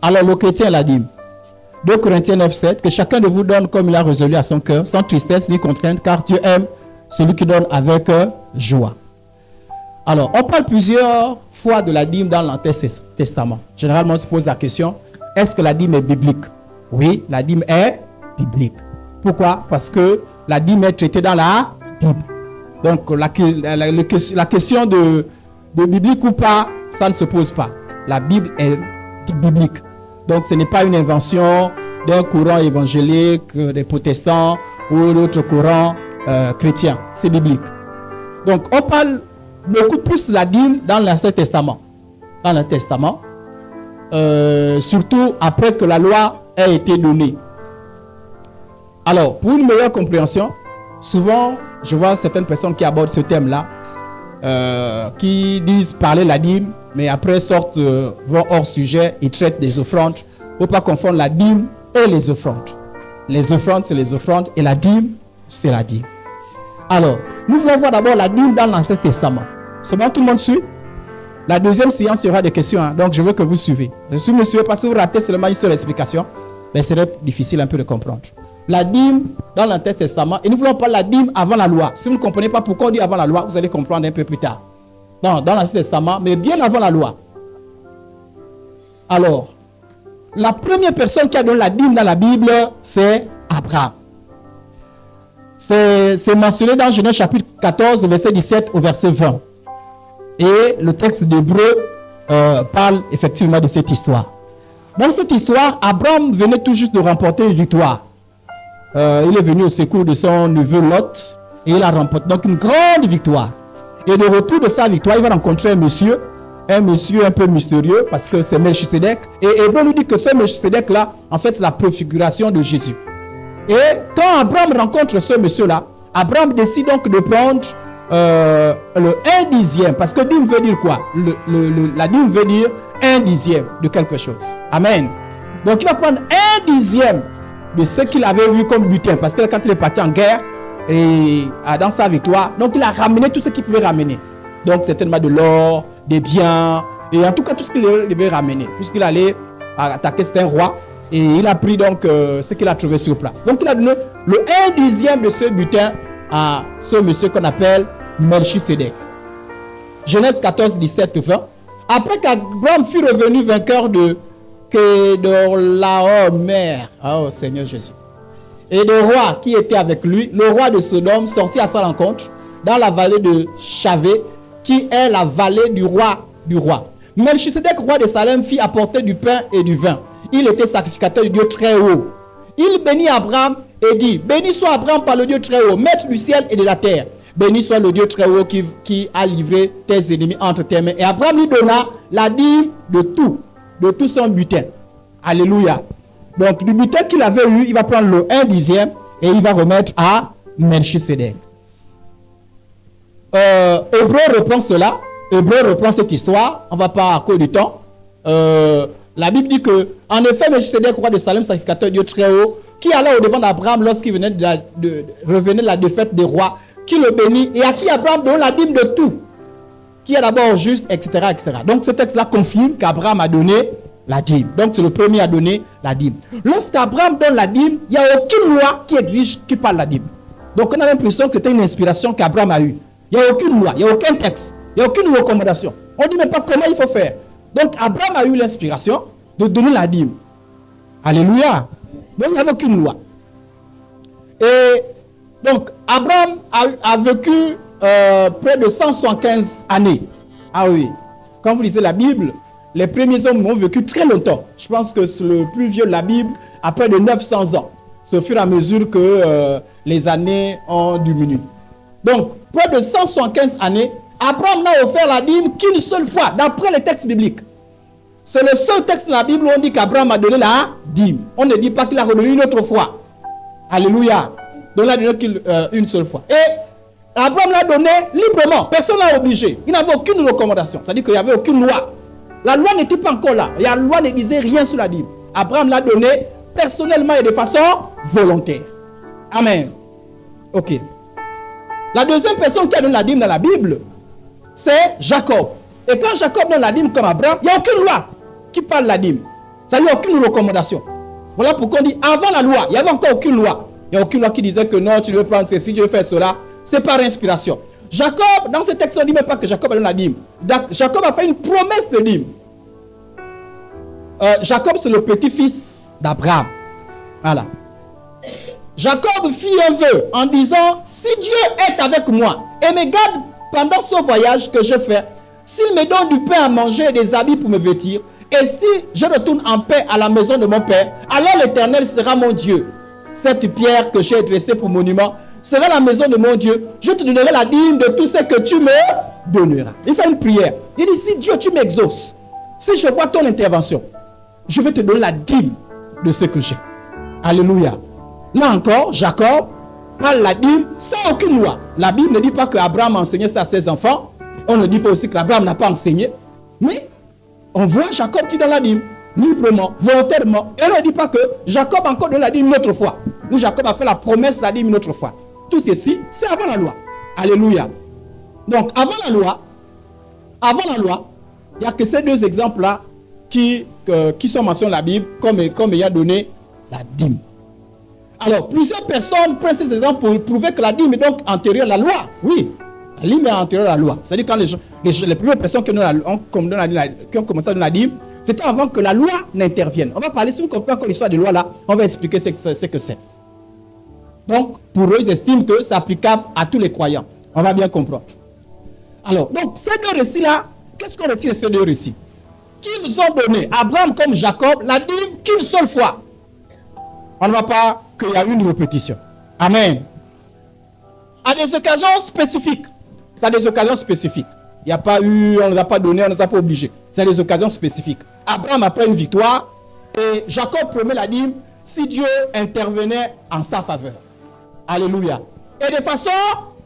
Alors le chrétien la dîme. 2 Corinthiens 9, 7, que chacun de vous donne comme il a résolu à son cœur, sans tristesse ni contrainte, car Dieu aime celui qui donne avec joie. Alors, on parle plusieurs fois de la dîme dans l'Ancien Testament. Généralement, on se pose la question, est-ce que la dîme est biblique? Oui, la dîme est biblique. Pourquoi? Parce que la dîme est traitée dans la Bible. Donc, la question de biblique ou pas, ça ne se pose pas. La Bible est biblique. Donc, ce n'est pas une invention d'un courant évangélique, des protestants ou d'autres courants chrétiens. C'est biblique. Donc, on parle beaucoup plus de la dîme dans l'Ancien Testament. Dans l'Ancien Testament, surtout après que la loi ait été donnée. Alors, pour une meilleure compréhension, souvent, je vois certaines personnes qui abordent ce thème-là, qui disent parler la dîme, mais après sortent, vont hors sujet, ils traitent des offrandes. Il ne faut pas confondre la dîme et les offrandes. Les offrandes, c'est les offrandes, et la dîme, c'est la dîme. Alors, nous voulons voir d'abord la dîme dans l'Ancien Testament. C'est bon, tout le monde suit? La deuxième séance, il y aura des questions, hein, donc je veux que vous suivez. Si vous ne suivez pas, si vous ratez seulement une seule explication, ben, ce serait difficile un peu de comprendre. La dîme dans l'Ancien Testament, et nous voulons pas la dîme avant la loi. Si vous ne comprenez pas pourquoi on dit avant la loi, vous allez comprendre un peu plus tard. Non, dans l'Ancien Testament, mais bien avant la loi. Alors, la première personne qui a donné la dîme dans la Bible, c'est Abraham. C'est mentionné dans Genèse chapitre 14, verset 17 au verset 20. Et le texte d'Hébreu parle effectivement de cette histoire. Dans cette histoire, Abraham venait tout juste de remporter une victoire. Il est venu au secours de son neveu Lot et il a remporté donc une grande victoire. Et de retour de sa victoire, il va rencontrer un monsieur un peu mystérieux parce que c'est Melchisedec. Et Hébreu nous dit que ce Melchisedec-là, en fait, c'est la préfiguration de Jésus. Et quand Abraham rencontre ce monsieur-là, Abraham décide donc de prendre le 1/10, parce que dîme veut dire quoi? La dîme veut dire 1/10 de quelque chose. Amen. Donc il va prendre 1/10 de ce qu'il avait vu comme butin, parce que quand il est parti en guerre et dans sa victoire, donc il a ramené tout ce qu'il pouvait ramener. Donc certainement de l'or, des biens, et en tout cas tout ce qu'il devait ramener, puisqu'il allait attaquer c'était un roi, et il a pris donc ce qu'il a trouvé sur place. Donc il a donné le 1/10 de ce butin à ce monsieur qu'on appelle Melchisedec. Genèse 14, 17, 20. Après qu'Abraham fut revenu vainqueur de Kedorlaomer, oh Seigneur Jésus, et le roi qui était avec lui, le roi de Sodome sortit à sa rencontre dans la vallée de Chavé, qui est la vallée du roi. Melchisedec, roi de Salem, fit apporter du pain et du vin. Il était sacrificateur du Dieu très haut. Il bénit Abraham et dit, béni soit Abraham par le Dieu très haut, maître du ciel et de la terre. Béni soit le Dieu très haut qui a livré tes ennemis entre tes mains. Et Abraham lui donna la dîme de tout son butin. Alléluia. Donc, du butin qu'il avait eu, il va prendre le 1/10 et il va remettre à Melchisedec. Hébreu reprend cela. Hébreu reprend cette histoire. On ne va pas à cause du temps. La Bible dit que, en effet, Melchisedec, roi de Salem, sacrificateur Dieu très haut, qui alla au devant d'Abraham lorsqu'il revenait de la défaite des rois, qui le bénit et à qui Abraham donne la dîme de tout, qui est d'abord juste, etc., etc. Donc ce texte-là confirme qu'Abraham a donné la dîme. Donc c'est le premier à donner la dîme. Lorsqu'Abraham donne la dîme, il n'y a aucune loi qui exige qu'il parle la dîme. Donc on a l'impression que c'était une inspiration qu'Abraham a eue. Il n'y a aucune loi, il n'y a aucun texte, il n'y a aucune recommandation. On ne dit même pas comment il faut faire. Donc Abraham a eu l'inspiration de donner la dîme. Alléluia. Donc il n'y avait aucune loi. Et donc Abraham a vécu près de 175 années. Ah oui. Quand vous lisez la Bible, les premiers hommes ont vécu très longtemps. Je pense que le plus vieux de la Bible a près de 900 ans. C'est au fur et à mesure que les années ont diminué. Donc, près de 175 années, Abraham n'a offert la dîme qu'une seule fois, d'après les textes bibliques. C'est le seul texte de la Bible où on dit qu'Abraham a donné la dîme. On ne dit pas qu'il a redonné une autre fois. Alléluia. Donc, il a donné une seule fois. Et Abraham l'a donné librement. Personne n'a obligé. Il n'avait aucune recommandation. C'est-à-dire qu'il n'y avait aucune loi. La loi n'était pas encore là. La loi ne disait rien sur la dîme. Abraham l'a donné personnellement et de façon volontaire. Amen. Ok. La deuxième personne qui a donné la dîme dans la Bible, c'est Jacob. Et quand Jacob donne la dîme comme Abraham, il n'y a aucune loi qui parle de la dîme. Ça n'y a aucune recommandation. Voilà pourquoi on dit avant la loi, il n'y avait encore aucune loi. Il n'y a aucune loi qui disait que non, tu veux prendre ceci, tu veux faire cela. C'est par inspiration. Jacob, dans ce texte, on ne dit même pas que Jacob a donné la dîme. Jacob a fait une promesse de dîme. Jacob, c'est le petit-fils d'Abraham. Voilà. Jacob fit un vœu en disant, si Dieu est avec moi et me garde pendant ce voyage que je fais, s'il me donne du pain à manger et des habits pour me vêtir, et si je retourne en paix à la maison de mon père, alors l'Éternel sera mon Dieu. Cette pierre que j'ai dressée pour monument sera la maison de mon Dieu. Je te donnerai la dîme de tout ce que tu me donneras. Il fait une prière. Il dit, si Dieu, tu m'exauces, si je vois ton intervention, je vais te donner la dîme de ce que j'ai. Alléluia. Là encore, Jacob parle la dîme sans aucune loi. La Bible ne dit pas qu'Abraham a enseigné ça à ses enfants. On ne dit pas aussi qu'Abraham n'a pas enseigné. Mais on voit Jacob qui donne la dîme, librement, volontairement. Et on ne dit pas que Jacob a encore donné la dîme une autre fois. Ou Jacob a fait la promesse de la dîme une autre fois. Tout ceci, c'est avant la loi. Alléluia. Donc, avant la loi, il n'y a que ces deux exemples-là qui sont mentionnés dans la Bible comme ayant donné la dîme. Alors, plusieurs personnes prennent ces exemples pour prouver que la dîme est donc antérieure à la loi. Oui, la dîme est antérieure à la loi. C'est-à-dire quand les premières personnes qui ont commencé à donner la dîme, c'était avant que la loi n'intervienne. On va parler, si vous comprenez encore l'histoire de loi là, on va expliquer ce que c'est. Donc, pour eux, ils estiment que c'est applicable à tous les croyants. On va bien comprendre. Alors, donc, ces deux récits-là, qu'est-ce qu'on retire de ces deux récits? Qu'ils ont donné, Abraham comme Jacob, la dîme qu'une seule fois. On ne va pas qu'il y a une répétition. Amen. À des occasions spécifiques. C'est à des occasions spécifiques. Il n'y a pas eu, on ne nous a pas donné, on ne nous a pas obligé. C'est à des occasions spécifiques. Abraham après une victoire et Jacob promet la dîme si Dieu intervenait en sa faveur. Alléluia. Et de façon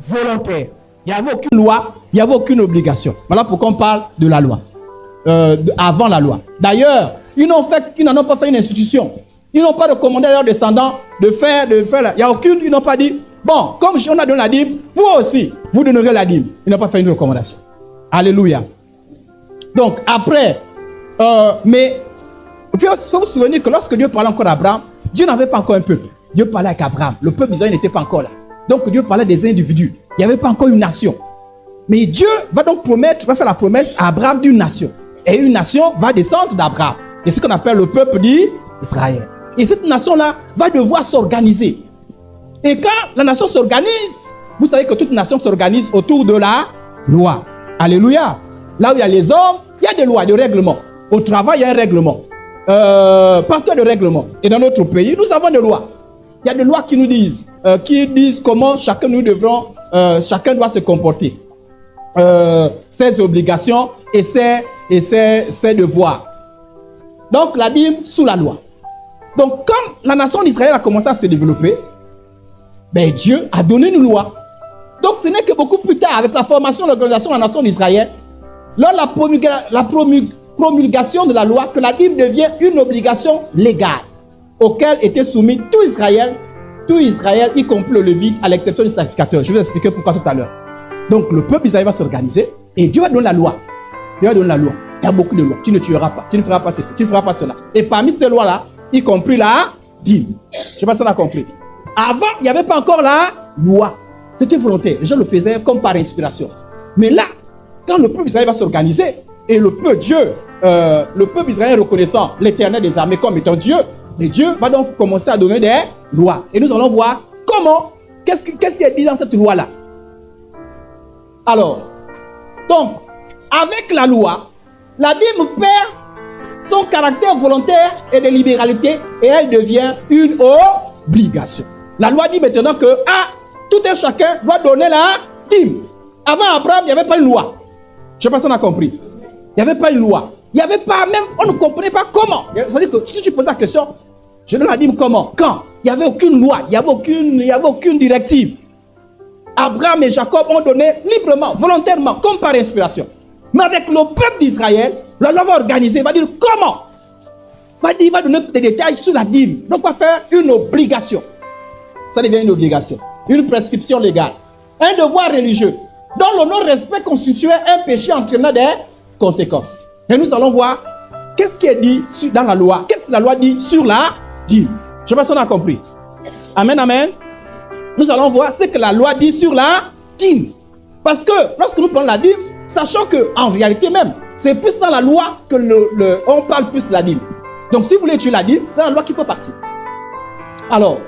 volontaire. Il n'y avait aucune loi, il n'y avait aucune obligation. Voilà pourquoi on parle de la loi. Avant la loi. D'ailleurs, ils n'en ont pas fait une institution. Ils n'ont pas recommandé à leurs descendants de faire. Il n'y a aucune, ils n'ont pas dit, bon, comme on a donné la dîme, vous aussi, vous donnerez la dîme. Ils n'ont pas fait une recommandation. Alléluia. Donc, après, mais il faut vous souvenir que lorsque Dieu parlait encore à Abraham, Dieu n'avait pas encore un peuple. Dieu parlait avec Abraham. Le peuple d'Israël n'était pas encore là. Donc, Dieu parlait des individus. Il n'y avait pas encore une nation. Mais Dieu va donc faire la promesse à Abraham d'une nation. Et une nation va descendre d'Abraham. Et ce qu'on appelle le peuple d'Israël. Et cette nation-là va devoir s'organiser. Et quand la nation s'organise, vous savez que toute nation s'organise autour de la loi. Alléluia. Là où il y a les hommes, il y a des lois, des règlements. Au travail, il y a un règlement. Partout, il y a des règlements. Et dans notre pays, nous avons des lois. Il y a des lois qui nous disent, comment chacun doit se comporter. Ses obligations et ses devoirs. Donc, la dîme sous la loi. Donc, quand la nation d'Israël a commencé à se développer, ben, Dieu a donné une loi. Donc, ce n'est que beaucoup plus tard, avec la formation de l'organisation de la nation d'Israël, lors de la promulgation de la loi, que la dîme devient une obligation légale, auquel était soumis tout Israël, y compris le Lévite, à l'exception du sacrificateur. Je vais vous expliquer pourquoi tout à l'heure. Donc, le peuple d'Israël va s'organiser et Dieu va donner la loi. Dieu va donner la loi. Il y a beaucoup de lois. Tu ne tueras pas, tu ne feras pas ceci, tu ne feras pas cela. Et parmi ces lois-là, y compris la dîme. Je ne sais pas si on a compris. Avant, il n'y avait pas encore la loi. C'était volontaire. Les gens le faisaient comme par inspiration. Mais là, quand le peuple d'Israël va s'organiser, et le peuple d'Israël reconnaissant l'Éternel des armées comme étant Dieu, mais Dieu va donc commencer à donner des lois. Et nous allons voir comment, qu'est-ce qui est dit dans cette loi-là. Alors, donc, avec la loi, la dîme perd son caractère volontaire et de libéralité et elle devient une obligation. La loi dit maintenant que tout un chacun doit donner la dîme. Avant Abraham, il n'y avait pas une loi. Je ne sais pas si on a compris. Il n'y avait pas une loi. Il n'y avait pas même, on ne comprenait pas comment. C'est-à-dire que si tu poses la question, je donne la dîme comment? Quand? Il n'y avait aucune loi, il n'y avait aucune directive. Abraham et Jacob ont donné librement, volontairement, comme par inspiration. Mais avec le peuple d'Israël, la loi va organiser, va dire comment? Il va donner des détails sur la dîme. Donc, on va faire une obligation. Ça devient une obligation. Une prescription légale. Un devoir religieux. Dont le non-respect constituait un péché entraînant des conséquences. Et nous allons voir qu'est-ce qui est dit dans la loi? Qu'est-ce que la loi dit sur la dîme? Je ne sais pas si on a compris. Amen, amen. Nous allons voir ce que la loi dit sur la dîme. Parce que lorsque nous prenons la dîme, sachant qu'en réalité même, c'est plus dans la loi que on parle plus de la dîme. Donc si vous voulez étudier la dîme, c'est dans la loi qu'il faut partir. Alors,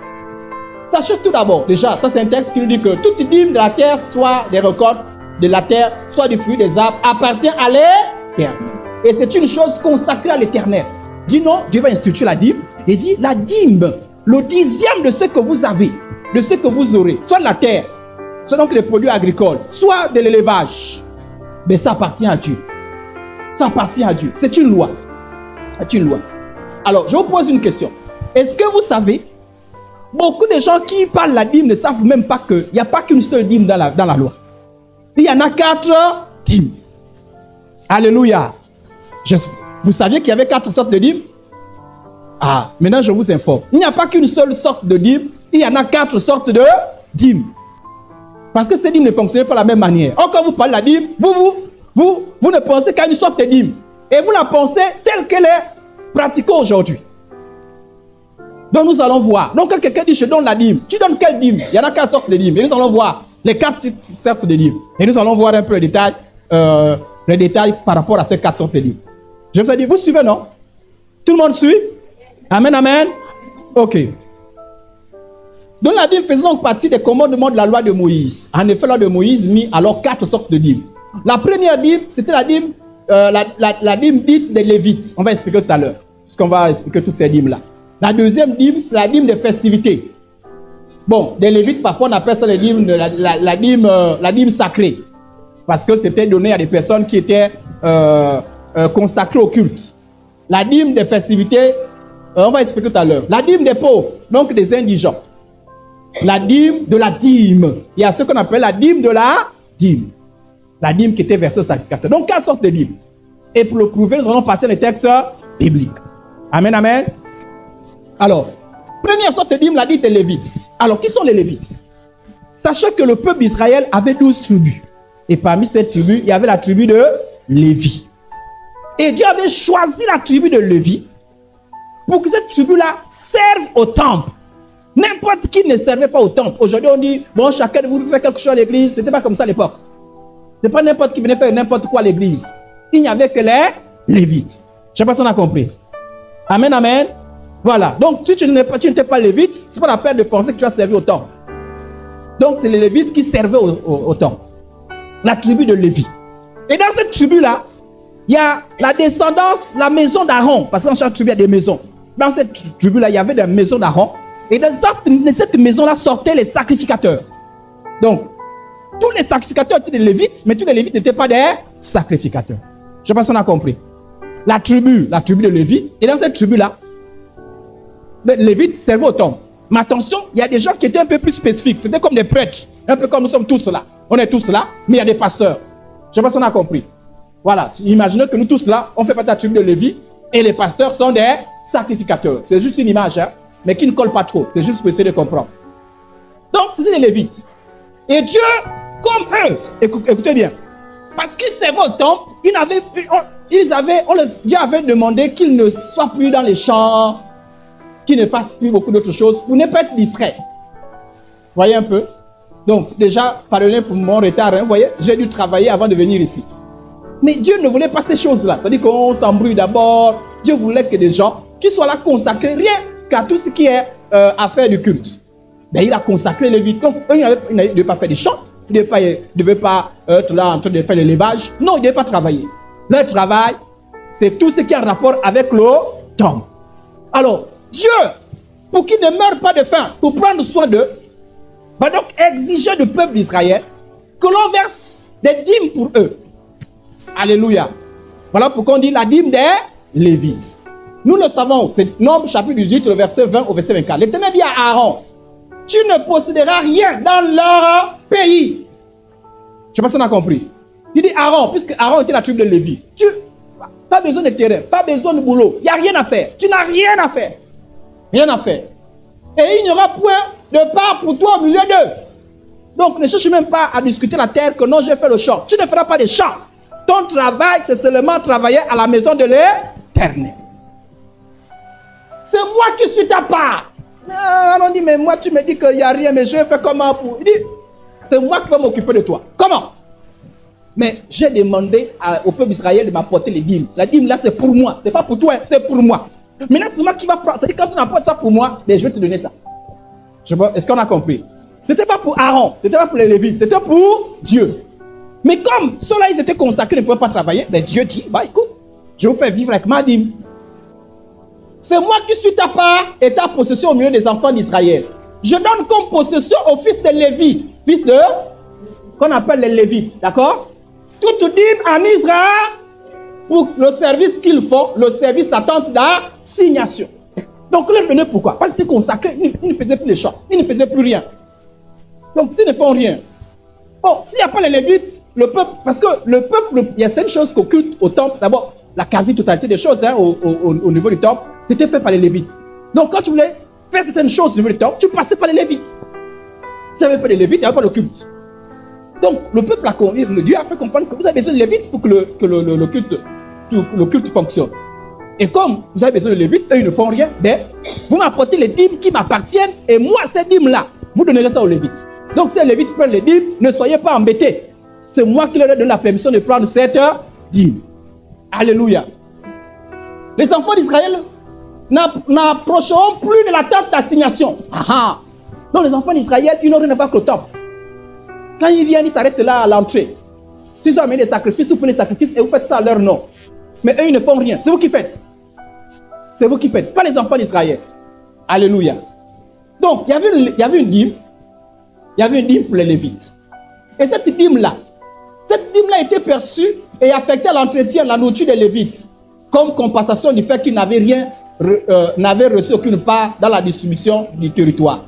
sachez tout d'abord, déjà, ça c'est un texte qui nous dit que toute dîme de la terre, soit des récoltes de la terre, soit du fruit des arbres, appartient à l'Éternel. Et c'est une chose consacrée à l'Éternel. Dis non, Dieu va instituer la dîme. Et dit la dîme, le dixième de ce que vous avez, de ce que vous aurez, soit de la terre, soit donc les produits agricoles, soit de l'élevage. Mais ça appartient à Dieu. Ça appartient à Dieu. C'est une loi. C'est une loi. Alors, je vous pose une question. Est-ce que vous savez, beaucoup de gens qui parlent de la dîme ne savent même pas qu'il n'y a pas qu'une seule dîme dans la loi. Il y en a 4 dîmes. Alléluia. Vous saviez qu'il y avait 4 sortes de dîmes? Ah, maintenant je vous informe. Il n'y a pas qu'une seule sorte de dîme. Il y en a 4 sortes de dîmes. Parce que ces dîmes ne fonctionnent pas de la même manière. Or, quand vous parlez de la dîme, vous ne pensez qu'à une sorte de dîme. Et vous la pensez telle qu'elle est pratiquée aujourd'hui. Donc nous allons voir. Donc quand quelqu'un dit je donne la dîme, tu donnes quelle dîme? Il y en a 4 sortes de dîmes. Et nous allons voir les 4 sortes de dîmes. Et nous allons voir un peu les détails par rapport à ces 4 sortes de dîmes. Je vous ai dit, vous suivez, non? Tout le monde suit? Amen, amen. Ok. Donc la dîme faisait donc partie des commandements de la loi de Moïse. En effet, la loi de Moïse mit alors 4 sortes de dîmes. La première dîme, c'était la dîme, la dîme dite des Lévites. On va expliquer tout à l'heure. Parce qu'on va expliquer toutes ces dîmes-là. La deuxième dîme, c'est la dîme des festivités. Bon, des Lévites, parfois on appelle ça la dîme sacrée. Parce que c'était donné à des personnes qui étaient consacrées au culte. La dîme des festivités, on va expliquer tout à l'heure. La dîme des pauvres, donc des indigents. La dîme de la dîme. Il y a ce qu'on appelle la dîme de la dîme. La dîme qui était versée au sacrificateur. Donc, 4 sortes de dîmes. Et pour le prouver, nous allons partir des textes bibliques. Amen, amen. Alors, première sorte de dîme, la dîme des Lévites. Alors, qui sont les Lévites? Sachez que le peuple d'Israël avait 12 tribus. Et parmi ces tribus, il y avait la tribu de Lévi. Et Dieu avait choisi la tribu de Lévi pour que cette tribu-là serve au temple. N'importe qui ne servait pas au temple. Aujourd'hui, on dit, bon, chacun de vous fait quelque chose à l'église. Ce n'était pas comme ça à l'époque. Ce n'est pas n'importe qui venait faire n'importe quoi à l'église. Il n'y avait que les Lévites. Je ne sais pas si on a compris. Amen, amen. Voilà. Donc, si tu n'étais pas Lévite, ce n'est pas la peine de penser que tu as servi au temple. Donc, c'est les Lévites qui servaient au temple. La tribu de Lévi. Et dans cette tribu-là, il y a la descendance, la maison d'Aaron. Parce que dans chaque tribu, il y a des maisons. Dans cette tribu-là, il y avait des maisons d'Aaron. Et de cette maison-là sortaient les sacrificateurs. Donc, tous les sacrificateurs étaient des Lévites, mais tous les Lévites n'étaient pas des sacrificateurs. Je ne sais pas si on a compris. La tribu de Lévi. Et dans cette tribu-là, les Lévites servaient au temple. Mais attention, il y a des gens qui étaient un peu plus spécifiques. C'était comme des prêtres. Un peu comme nous sommes tous là. On est tous là, mais il y a des pasteurs. Je ne sais pas si on a compris. Voilà. Imaginez que nous tous là, on fait partie de la tribu de Lévi. Et les pasteurs sont des sacrificateurs. C'est juste une image, hein, mais qui ne colle pas trop. C'est juste pour essayer de comprendre. Donc, c'était les Lévites. Et Dieu, comme eux, écoutez bien, parce qu'ils servaient au temple, Dieu avait demandé qu'ils ne soient plus dans les champs, qu'ils ne fassent plus beaucoup d'autres choses pour ne pas être distraits. Voyez un peu? Donc, déjà, pardonnez pour mon retard, hein, vous voyez, j'ai dû travailler avant de venir ici. Mais Dieu ne voulait pas ces choses-là. C'est-à-dire qu'on s'embrouille d'abord. Dieu voulait que des gens qui soient là consacrés rien qu'à tout ce qui est affaire du culte. Ben, il a consacré les Lévites. Donc, eux, ils ne devaient pas faire des chants. Ils ne devaient pas être là en train de faire l'élevage. Non, ils ne devaient pas travailler. Leur travail, c'est tout ce qui a rapport avec le temple. Alors, Dieu, pour qu'ils ne meurent pas de faim, pour prendre soin d'eux, va donc exiger du peuple d'Israël que l'on verse des dîmes pour eux. Alléluia. Voilà pourquoi on dit la dîme des Lévites. Nous le savons, c'est Nombre chapitre 18, le verset 20 au verset 24. L'Éternel dit à Aaron, tu ne posséderas rien dans leur pays. Je ne sais pas si on a compris. Il dit Aaron, puisque Aaron était la tribu de Lévi. Tu n'as pas besoin de terrain, pas besoin de boulot. Il n'y a rien à faire. Tu n'as rien à faire. Rien à faire. Et il n'y aura point de part pour toi au milieu d'eux. Donc ne cherche même pas à discuter la terre que non, j'ai fait le champ. Tu ne feras pas de champ. Ton travail, c'est seulement travailler à la maison de l'Éternel. l'Éternel. C'est moi qui suis ta part. On dit, mais moi, tu me dis qu'il n'y a rien, mais je fais comment pour... Il dit, c'est moi qui vais m'occuper de toi. Comment? Mais j'ai demandé au peuple d'Israël de m'apporter les dîmes. La dîme là, c'est pour moi. C'est pas pour toi, c'est pour moi. Maintenant, c'est moi qui va prendre. C'est-à-dire, quand tu n'apportes ça pour moi, ben, je vais te donner ça. Est-ce qu'on a compris? C'était pas pour Aaron, c'était pas pour les Lévites, c'était pour Dieu. Mais comme ceux-là, ils étaient consacrés, ils ne pouvaient pas travailler, ben Dieu dit, bah écoute, je vous fais vivre avec ma dîme. C'est moi qui suis ta part et ta possession au milieu des enfants d'Israël. Je donne comme possession au fils de Lévi, fils de, qu'on appelle les Lévites, d'accord? Toute dîme en Israël pour le service qu'ils font, le service d'attente d'assignation. Donc, leur donnait pourquoi? Parce que c'était consacré, ils ne faisaient plus les champs, ils ne faisaient plus rien. Donc, s'ils ne font rien, bon, s'il n'y a pas les Lévites, le peuple, parce que le peuple, il y a certaines choses qu'occulte au temple, d'abord, la quasi-totalité des choses hein, au niveau du temple, c'était fait par les Lévites. Donc, quand tu voulais faire certaines choses au niveau du temple, tu passais par les Lévites. S'il n'y avait pas les Lévites, il n'y avait pas le culte. Donc, le peuple a convié, Dieu a fait comprendre que vous avez besoin de Lévites pour que le culte fonctionne. Et comme vous avez besoin de Lévites, eux ils ne font rien, ben, vous m'apportez les dîmes qui m'appartiennent et moi, ces dîmes-là, vous donnerez ça aux Lévites. Donc, si les Lévites prennent les dîmes, ne soyez pas embêtés. C'est moi qui leur donne la permission de prendre cette dîme. Alléluia. Les enfants d'Israël n'approcheront plus de la tente d'assignation. Donc, les enfants d'Israël, ils n'ont rien à voir avec le temple. Quand ils viennent, ils s'arrêtent là à l'entrée. S'ils ont amené des sacrifices, vous prenez des sacrifices et vous faites ça à leur nom. Mais eux, ils ne font rien. C'est vous qui faites. C'est vous qui faites. Pas les enfants d'Israël. Alléluia. Donc, il y avait une dîme. Il y avait une dîme pour les Lévites. Et cette dîme-là était perçue et affectait à l'entretien, la nourriture des Lévites, comme compensation du fait qu'ils n'avaient reçu aucune part dans la distribution du territoire.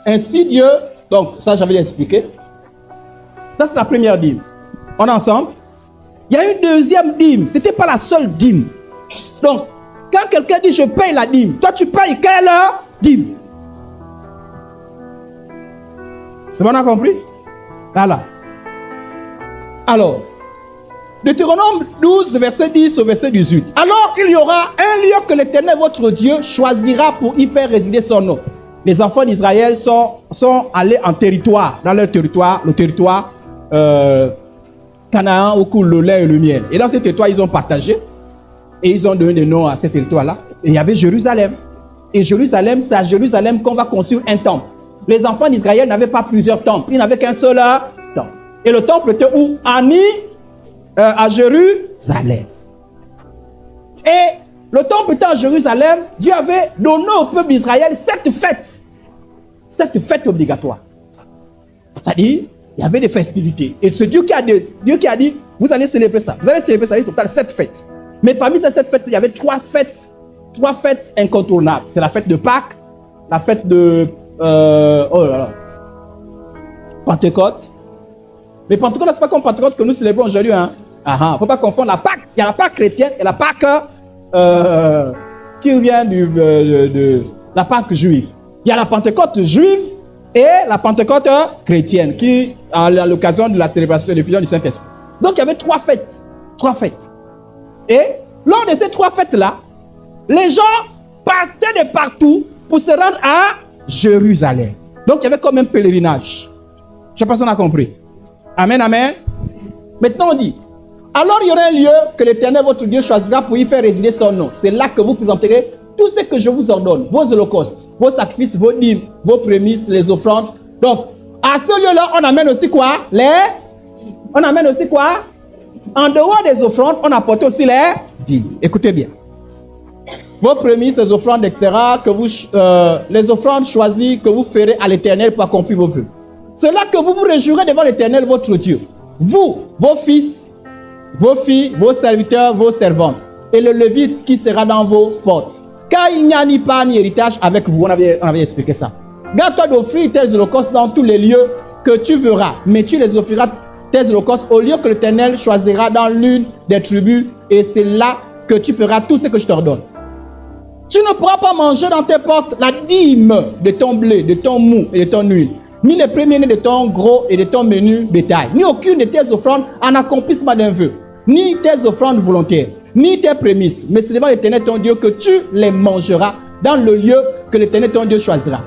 Ainsi Dieu, donc ça j'avais expliqué. Ça c'est la première dîme. On est ensemble? Il y a une deuxième dîme. Ce n'était pas la seule dîme. Donc, quand quelqu'un dit je paye la dîme, toi tu payes quelle dîme? C'est bon, on a compris? Voilà. Alors, Deutéronome 12, verset 10 au verset 18. Alors, il y aura un lieu que l'Éternel, votre Dieu, choisira pour y faire résider son nom. Les enfants d'Israël sont allés en territoire, dans leur territoire, le territoire Canaan, où coule le lait et le miel. Et dans ce territoire, ils ont partagé et ils ont donné des noms à ce territoire-là. Et il y avait Jérusalem. Et Jérusalem, c'est à Jérusalem qu'on va construire un temple. Les enfants d'Israël n'avaient pas plusieurs temples, ils n'avaient qu'un seul temple. Et le temple était où? À Jérusalem. Et le temple était à Jérusalem, Dieu avait donné au peuple d'Israël cette fête obligatoire. C'est-à-dire, il y avait des festivités. Et c'est Dieu qui a dit, vous allez célébrer ça. Vous allez célébrer ça, il y a total 7 fêtes. Mais parmi ces 7 fêtes, il y avait 3 fêtes incontournables. C'est la fête de Pâques, la fête de Pentecôte. Mais Pentecôte, ce n'est pas comme Pentecôte que nous célébrons aujourd'hui. Il ne faut pas confondre la Pâque. Il y a la Pâque chrétienne et la Pâque qui vient de la Pâque juive. Il y a la Pentecôte juive et la Pentecôte chrétienne qui, à l'occasion de la célébration de l'effusion du Saint-Esprit. Donc, il y avait 3 fêtes. 3 fêtes. Et lors de ces 3 fêtes-là, les gens partaient de partout pour se rendre à Jérusalem. Donc, il y avait comme un pèlerinage. Je ne sais pas si on a compris. Amen, amen. Maintenant, on dit, alors il y aura un lieu que l'Éternel, votre Dieu, choisira pour y faire résider son nom. C'est là que vous présenterez tout ce que je vous ordonne, vos holocaustes, vos sacrifices, vos dîmes, vos prémices, les offrandes. Donc, à ce lieu-là, on amène aussi quoi? On amène aussi quoi? En dehors des offrandes, on apporte aussi les dîmes. Écoutez bien. Vos prémices, les offrandes, etc., les offrandes choisies que vous ferez à l'Éternel pour accomplir vos vœux. C'est là que vous vous réjouirez devant l'Éternel, votre Dieu. Vous, vos fils, vos filles, vos serviteurs, vos servantes, et le Lévite qui sera dans vos portes. Car il n'y a ni part ni héritage avec vous. On avait expliqué ça. Garde-toi d'offrir tes holocaustes dans tous les lieux que tu verras, mais tu les offriras tes holocaustes au lieu que l'Éternel choisira dans l'une des tribus, et c'est là que tu feras tout ce que je t'ordonne. Tu ne pourras pas manger dans tes portes la dîme de ton blé, de ton mou et de ton huile, ni les premiers-nés de ton gros et de ton menu bétail, ni aucune de tes offrandes en accomplissement d'un vœu, ni tes offrandes volontaires. ni tes prémices, mais c'est devant l'Éternel ton Dieu que tu les mangeras dans le lieu que l'Éternel ton Dieu choisira.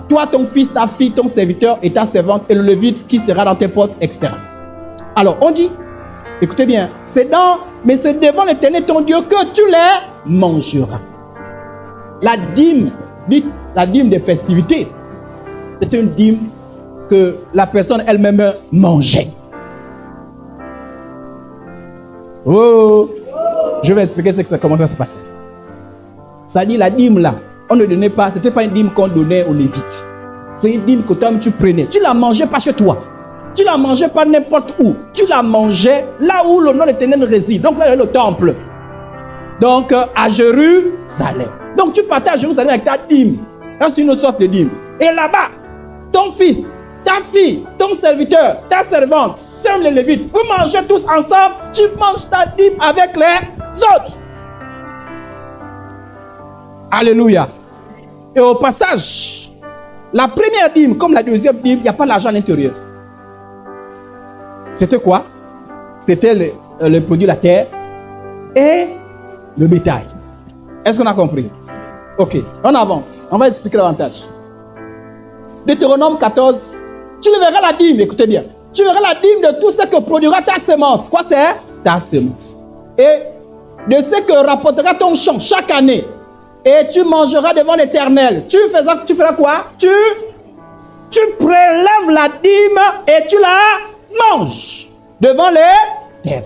Toi, ton fils, ta fille, ton serviteur et ta servante et le Lévite qui sera dans tes portes externes. Alors, on dit, écoutez bien, c'est devant l'Éternel ton Dieu que tu les mangeras. La dîme des festivités, c'est une dîme que la personne elle-même mangeait. Oh, je vais expliquer comment ça se passait. Ça dit, la dîme là, on ne donnait pas, c'était pas une dîme qu'on donnait aux Lévites. C'est une dîme que toi-même tu prenais. Tu la mangeais pas chez toi. Tu la mangeais pas n'importe où. Tu la mangeais là où le nom de l'Éternel réside. Donc là, il y a le temple. Donc, à Jérusalem. Donc, tu partais à Jérusalem avec ta dîme. Là, c'est une autre sorte de dîme. Et là-bas, ton fils, ta fille, ton serviteur, ta servante, c'est les Lévites. Vous mangez tous ensemble. Tu manges ta dîme avec les autres. Alléluia. Et au passage, la première dîme, comme la deuxième dîme, il n'y a pas d'argent à l'intérieur. C'était quoi? C'était le produit de la terre et le bétail. Est-ce qu'on a compris? Ok, on avance. On va expliquer davantage. Deutéronome 14. Tu verras la dîme, écoutez bien. Tu verras la dîme de tout ce que produira ta semence. Quoi c'est? Ta semence. Et de ce que rapportera ton champ chaque année. Et tu mangeras devant l'Éternel. Tu feras quoi? Tu prélèves la dîme et tu la manges devant l'Éternel.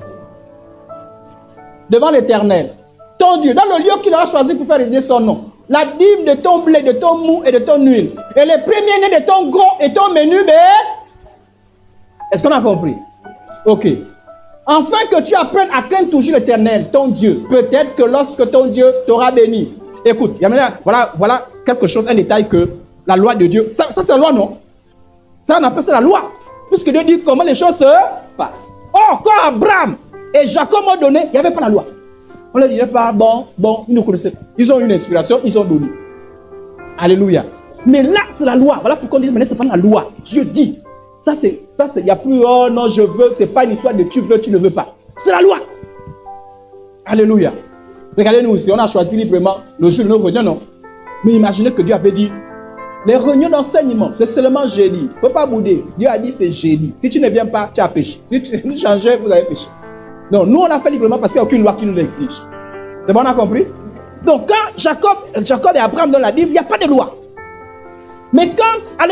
Devant l'Éternel. Ton Dieu, dans le lieu qu'il aura choisi pour faire résider son nom. La dîme de ton blé, de ton mou et de ton huile. Et les premiers-nés de ton gros et ton menu bé. Est-ce qu'on a compris? Ok. Afin que tu apprennes à craindre toujours l'Éternel, ton Dieu. Peut-être que lorsque ton Dieu t'aura béni. Écoute, voilà quelque chose, un détail que la loi de Dieu. Ça c'est la loi, non? Ça, on appelle ça la loi. Puisque Dieu dit comment les choses se passent. Oh, quand Abraham et Jacob m'ont donné, il n'y avait pas la loi. On ne leur disait pas, bon, ils nous connaissaient. Ils ont une inspiration, ils ont donné. Alléluia. Mais là, c'est la loi. Voilà pourquoi on dit, mais ce n'est pas la loi. Dieu dit. Ça, il n'y a plus, oh non, je veux. Ce n'est pas une histoire de tu veux, tu ne veux pas. C'est la loi. Alléluia. Regardez-nous aussi, on a choisi librement le jour de nos réunions, non? Mais imaginez que Dieu avait dit, les réunions d'enseignement, c'est seulement jeudi. Il ne faut pas bouder. Dieu a dit, c'est jeudi. Si tu ne viens pas, tu as péché. Si tu changes, vous avez péché. Non, nous, on a fait librement parce qu'il n'y a aucune loi qui nous l'exige. C'est bon, on a compris? Donc, quand Jacob et Abraham donnent la Bible, il n'y a pas de loi. Mais quand, à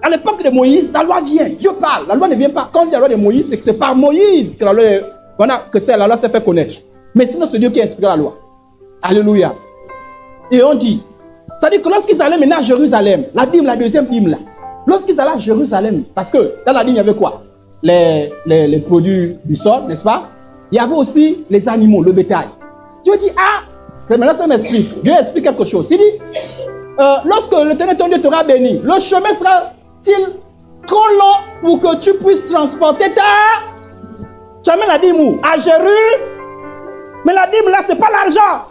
l'époque de Moïse, la loi vient. Dieu parle. La loi ne vient pas. Quand il y a la loi de Moïse, c'est que c'est par Moïse que la loi s'est fait connaître. Mais sinon, c'est Dieu qui a inspiré la loi. Alléluia. Et on dit, ça dit que lorsqu'ils allaient maintenant à Jérusalem, la dîme, la deuxième dîme là, lorsqu'ils allaient à Jérusalem, parce que dans la dîme, il y avait quoi? Les produits du sol, n'est-ce pas? Il y avait aussi les animaux, le bétail. Dieu dit, maintenant ça m'explique. Dieu explique quelque chose. Il dit, lorsque l'Éternel ton Dieu t'aura béni, le chemin sera-t-il trop long pour que tu puisses transporter tu amènes la dîme où? À Jérusalem. Mais la dîme là, c'est pas l'argent.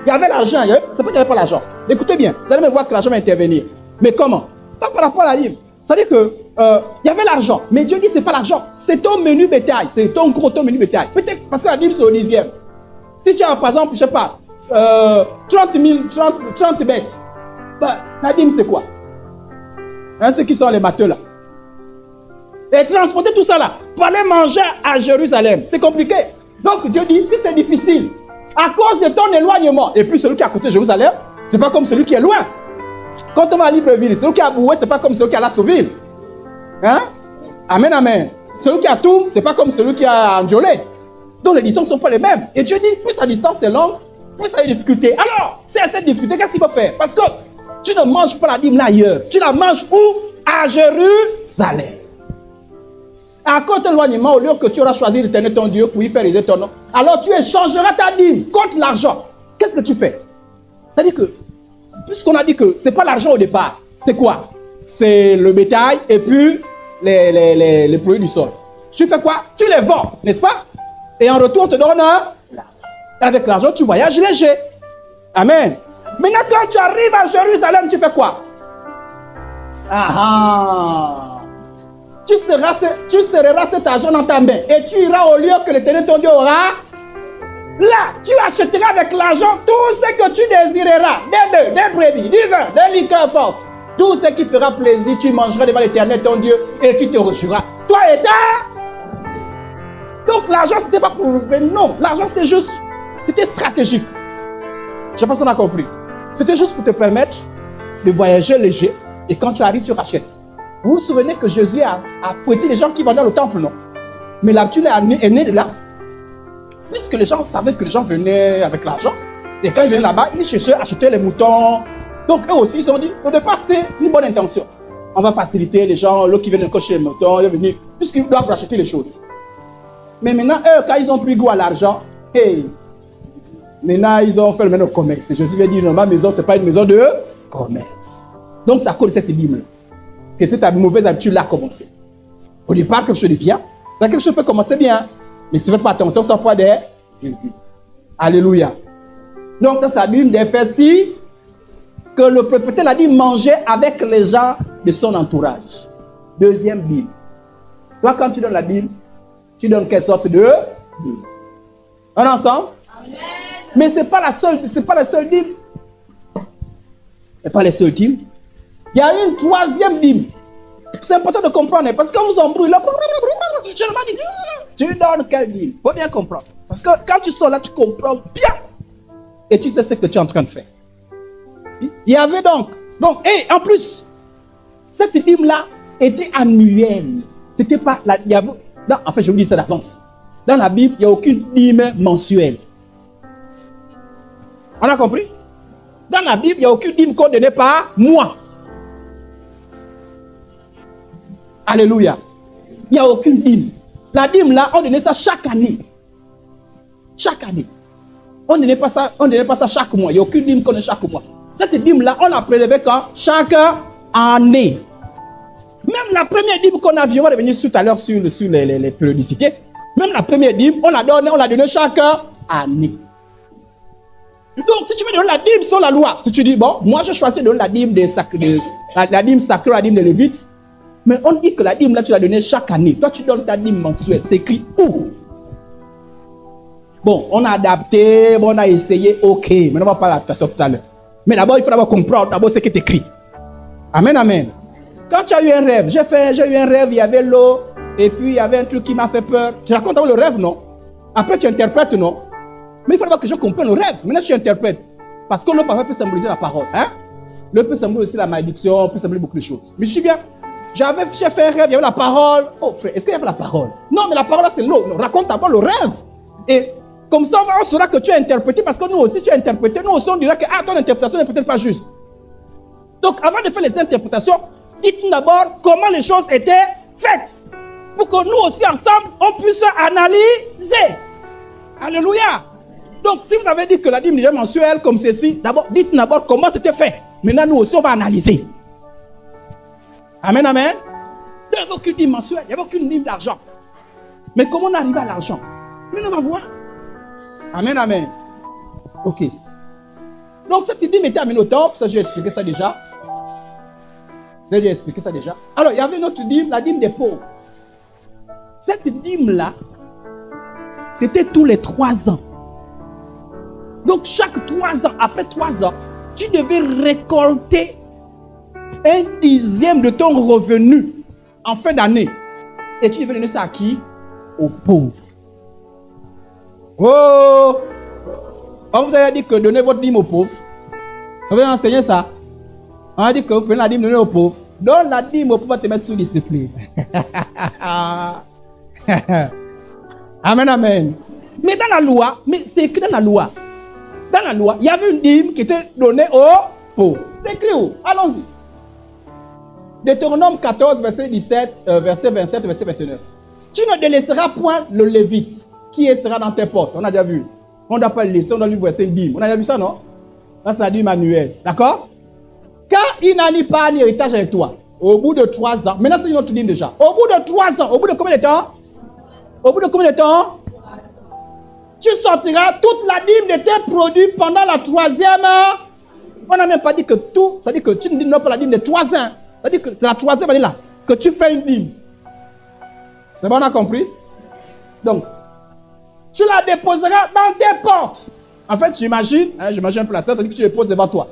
Il y avait l'argent, c'est pas qu'il n'y avait pas l'argent. Écoutez bien, vous allez me voir que l'argent va intervenir. Mais comment? Pas par rapport à la dîme. C'est-à-dire que il y avait l'argent, mais Dieu dit c'est pas l'argent, c'est ton menu bétail, c'est ton menu bétail. Peut-être parce que la dîme c'est au dixième. Si tu as par exemple, je sais pas, 30 bêtes, la dîme c'est quoi? Ceux qui sont les matheux là. Et transporter tout ça là, pour aller manger à Jérusalem, c'est compliqué. Donc Dieu dit, si c'est difficile, à cause de ton éloignement, et puis celui qui est à côté de Jérusalem, c'est pas comme celui qui est loin. Quand on va à Libreville, celui qui est à Boué, c'est pas comme celui qui est à Lascaux-Ville. Hein? Amen, amen. Celui qui est à Toum, c'est pas comme celui qui est à Ndjolé. Donc les distances ne sont pas les mêmes. Et Dieu dit, plus la distance est longue, plus ça a des difficultés. Alors, c'est à cette difficulté, qu'est-ce qu'il faut faire? Parce que tu ne manges pas la dîme là ailleurs. Tu la manges où? À Jérusalem. À cause de l'éloignement, au lieu que tu auras choisi l'Éternel ton Dieu pour y faire résider ton nom, alors tu échangeras ta dîme contre l'argent. Qu'est-ce que tu fais? C'est-à-dire que, puisqu'on a dit que ce n'est pas l'argent au départ, c'est quoi? C'est le bétail et puis les produits du sol. Tu fais quoi? Tu les vends, n'est-ce pas? Et en retour, on te donne avec l'argent, tu voyages léger. Amen. Maintenant, quand tu arrives à Jérusalem, tu fais quoi? Tu tu serreras cet argent dans ta main et tu iras au lieu que l'Éternel ton Dieu aura. Là, tu achèteras avec l'argent tout ce que tu désireras. Des bœufs, des brebis, du vin, des liqueurs fortes. Tout ce qui fera plaisir, tu mangeras devant l'Éternel ton Dieu et tu te réjouiras. Toi et ta. Donc l'argent, c'était pas pour revenir. Non, l'argent, c'était juste, c'était stratégique. Je ne sais pas si on a compris. C'était juste pour te permettre de voyager léger. Et quand tu arrives, tu rachètes. Vous vous souvenez que Jésus a fouetté les gens qui vendaient au temple, non? Mais l'habitude est née de là. Puisque les gens savaient que les gens venaient avec l'argent. Et quand ils venaient là-bas, ils cherchaient à acheter les moutons. Donc eux aussi, ils se sont dit, au départ, c'était une bonne intention. On va faciliter les gens, l'autre qui viennent cocher les moutons, ils viennent venir, puisqu'ils doivent racheter les choses. Mais maintenant, eux, quand ils ont pris goût à l'argent, hey, maintenant, ils ont fait le même commerce. Jésus vient dire, non, ma maison, ce n'est pas une maison de commerce. Donc, c'est à cause de cette Bible que cette mauvaise habitude-là a commencé. Au départ, quelque chose de bien. Ça, quelque chose peut commencer bien. Mais si vous ne faites pas attention, ça peut des virgules. Alléluia. Donc, ça, c'est la Bible d'Éphèse qui que le propriétaire a dit manger avec les gens de son entourage. Deuxième Bible. Toi, quand tu donnes la Bible, tu donnes quelle sorte de Bible? On est ensemble? Amen. Mais ce n'est pas la seule Bible. Ce n'est pas les seules Bibles. Il y a une troisième Bible. C'est important de comprendre parce qu'on vous embrouille là. Je ne pas dit. Tu donnes quelle Bible? Il faut bien comprendre. Parce que quand tu sors là, tu comprends bien. Et tu sais ce que tu es en train de faire. Il y avait donc, et en plus, cette Bible-là était annuelle. C'était pas, en fait, je vous dis ça d'avance. Dans la Bible, il n'y a aucune Bible mensuelle. On a compris? Dans la Bible, il n'y a aucune Bible qu'on donnait par mois. Alléluia. Il n'y a aucune Bible. La Bible là, on donnait ça chaque année. Chaque année. On ne donnait pas ça chaque mois. Il n'y a aucune Bible qu'on donne chaque mois. Cette Bible là, on la prélevait quand? Chaque année. Même la première Bible qu'on a vue, on va revenir tout à l'heure sur les périodicités. Même la première Bible, on l'a donnée chaque année. Donc, si tu veux donner la Bible sur la loi, si tu dis, bon, moi je choisis de donner la Bible la Bible sacrée, la Bible de Lévite, mais on dit que la Bible là, tu l'as donnée chaque année. Toi, tu donnes ta Bible mensuelle. C'est écrit où? Bon, on a adapté, bon, on a essayé, ok. Maintenant, on va parler de ça tout à l'heure. Mais d'abord, il faut d'abord comprendre d'abord ce qui est écrit. Amen, amen. Quand tu as eu un rêve, j'ai eu un rêve, il y avait l'eau, et puis il y avait un truc qui m'a fait peur. Tu racontes d'abord le rêve, non? Après, tu interprètes, non? Mais il faut d'abord que je comprenne le rêve. Maintenant, tu interprètes. Parce que le parole peut symboliser la parole. Hein? Le peut symboliser aussi la malédiction, peut symboliser beaucoup de choses. Mais je suis bien. J'ai fait un rêve, il y avait la parole. Oh frère, est-ce qu'il y avait la parole? Non, mais la parole là, c'est l'eau. Raconte d'abord le rêve. Et comme ça, on saura que tu as interprété, parce que nous aussi, tu as interprété. Nous aussi, on dira que ton interprétation n'est peut-être pas juste. Donc, avant de faire les interprétations, dites-nous d'abord comment les choses étaient faites. Pour que nous aussi, ensemble, on puisse analyser. Alléluia. Donc, si vous avez dit que la Bible est mensuelle comme ceci, d'abord, dites-nous d'abord comment c'était fait. Maintenant, nous aussi, on va analyser. Amen, amen. Il n'y avait aucune Bible mensuelle, il n'y avait aucune Bible d'argent. Mais comment on arrive à l'argent? Mais on va voir. Amen, amen. Ok. Donc, cette Bible était amenée au temple. Ça, j'ai expliqué ça déjà. Alors, il y avait une autre Bible, la Bible des pauvres. Cette Bible-là, c'était tous les 3 ans. Donc, chaque 3 ans, après 3 ans, tu devais récolter 1/10 de ton revenu en fin d'année. Et tu devais donner ça à qui? Aux pauvres. Oh! On vous a dit que donnez votre dîme aux pauvres. On va enseigner ça. On a dit que vous prenez la dîme, donnez aux pauvres. Donne la dîme aux pauvres, te mettre sous discipline. Amen, amen. Mais dans la loi, c'est écrit dans la loi. Dans la loi, il y avait une dîme qui était donnée aux pauvres. C'est écrit où? Allons-y. Deutéronome 14, verset 17, verset 27, verset 29. Tu ne délaisseras point le lévite qui sera dans tes portes. On a déjà vu. On ne doit pas le laisser, on doit lui verser une dîme. On a déjà vu ça, non? Ça, c'est la dîme annuelle. D'accord? Quand il n'a ni pas ni héritage avec toi, au bout de 3 ans, maintenant c'est une autre dîme déjà. Au bout de 3 ans, au bout de combien de temps? Au bout de combien de temps? Tu sortiras toute la dîme de tes produits pendant la 3e. On n'a même pas dit que tout, ça dit que tu ne dis non pas la dîme de 3 ans. Ça dit que c'est la 3e année là que tu fais une dîme. C'est bon, on a compris? Donc, tu la déposeras dans tes portes. En fait, j'imagine un peu la scène, c'est-à-dire que tu les poses devant toi.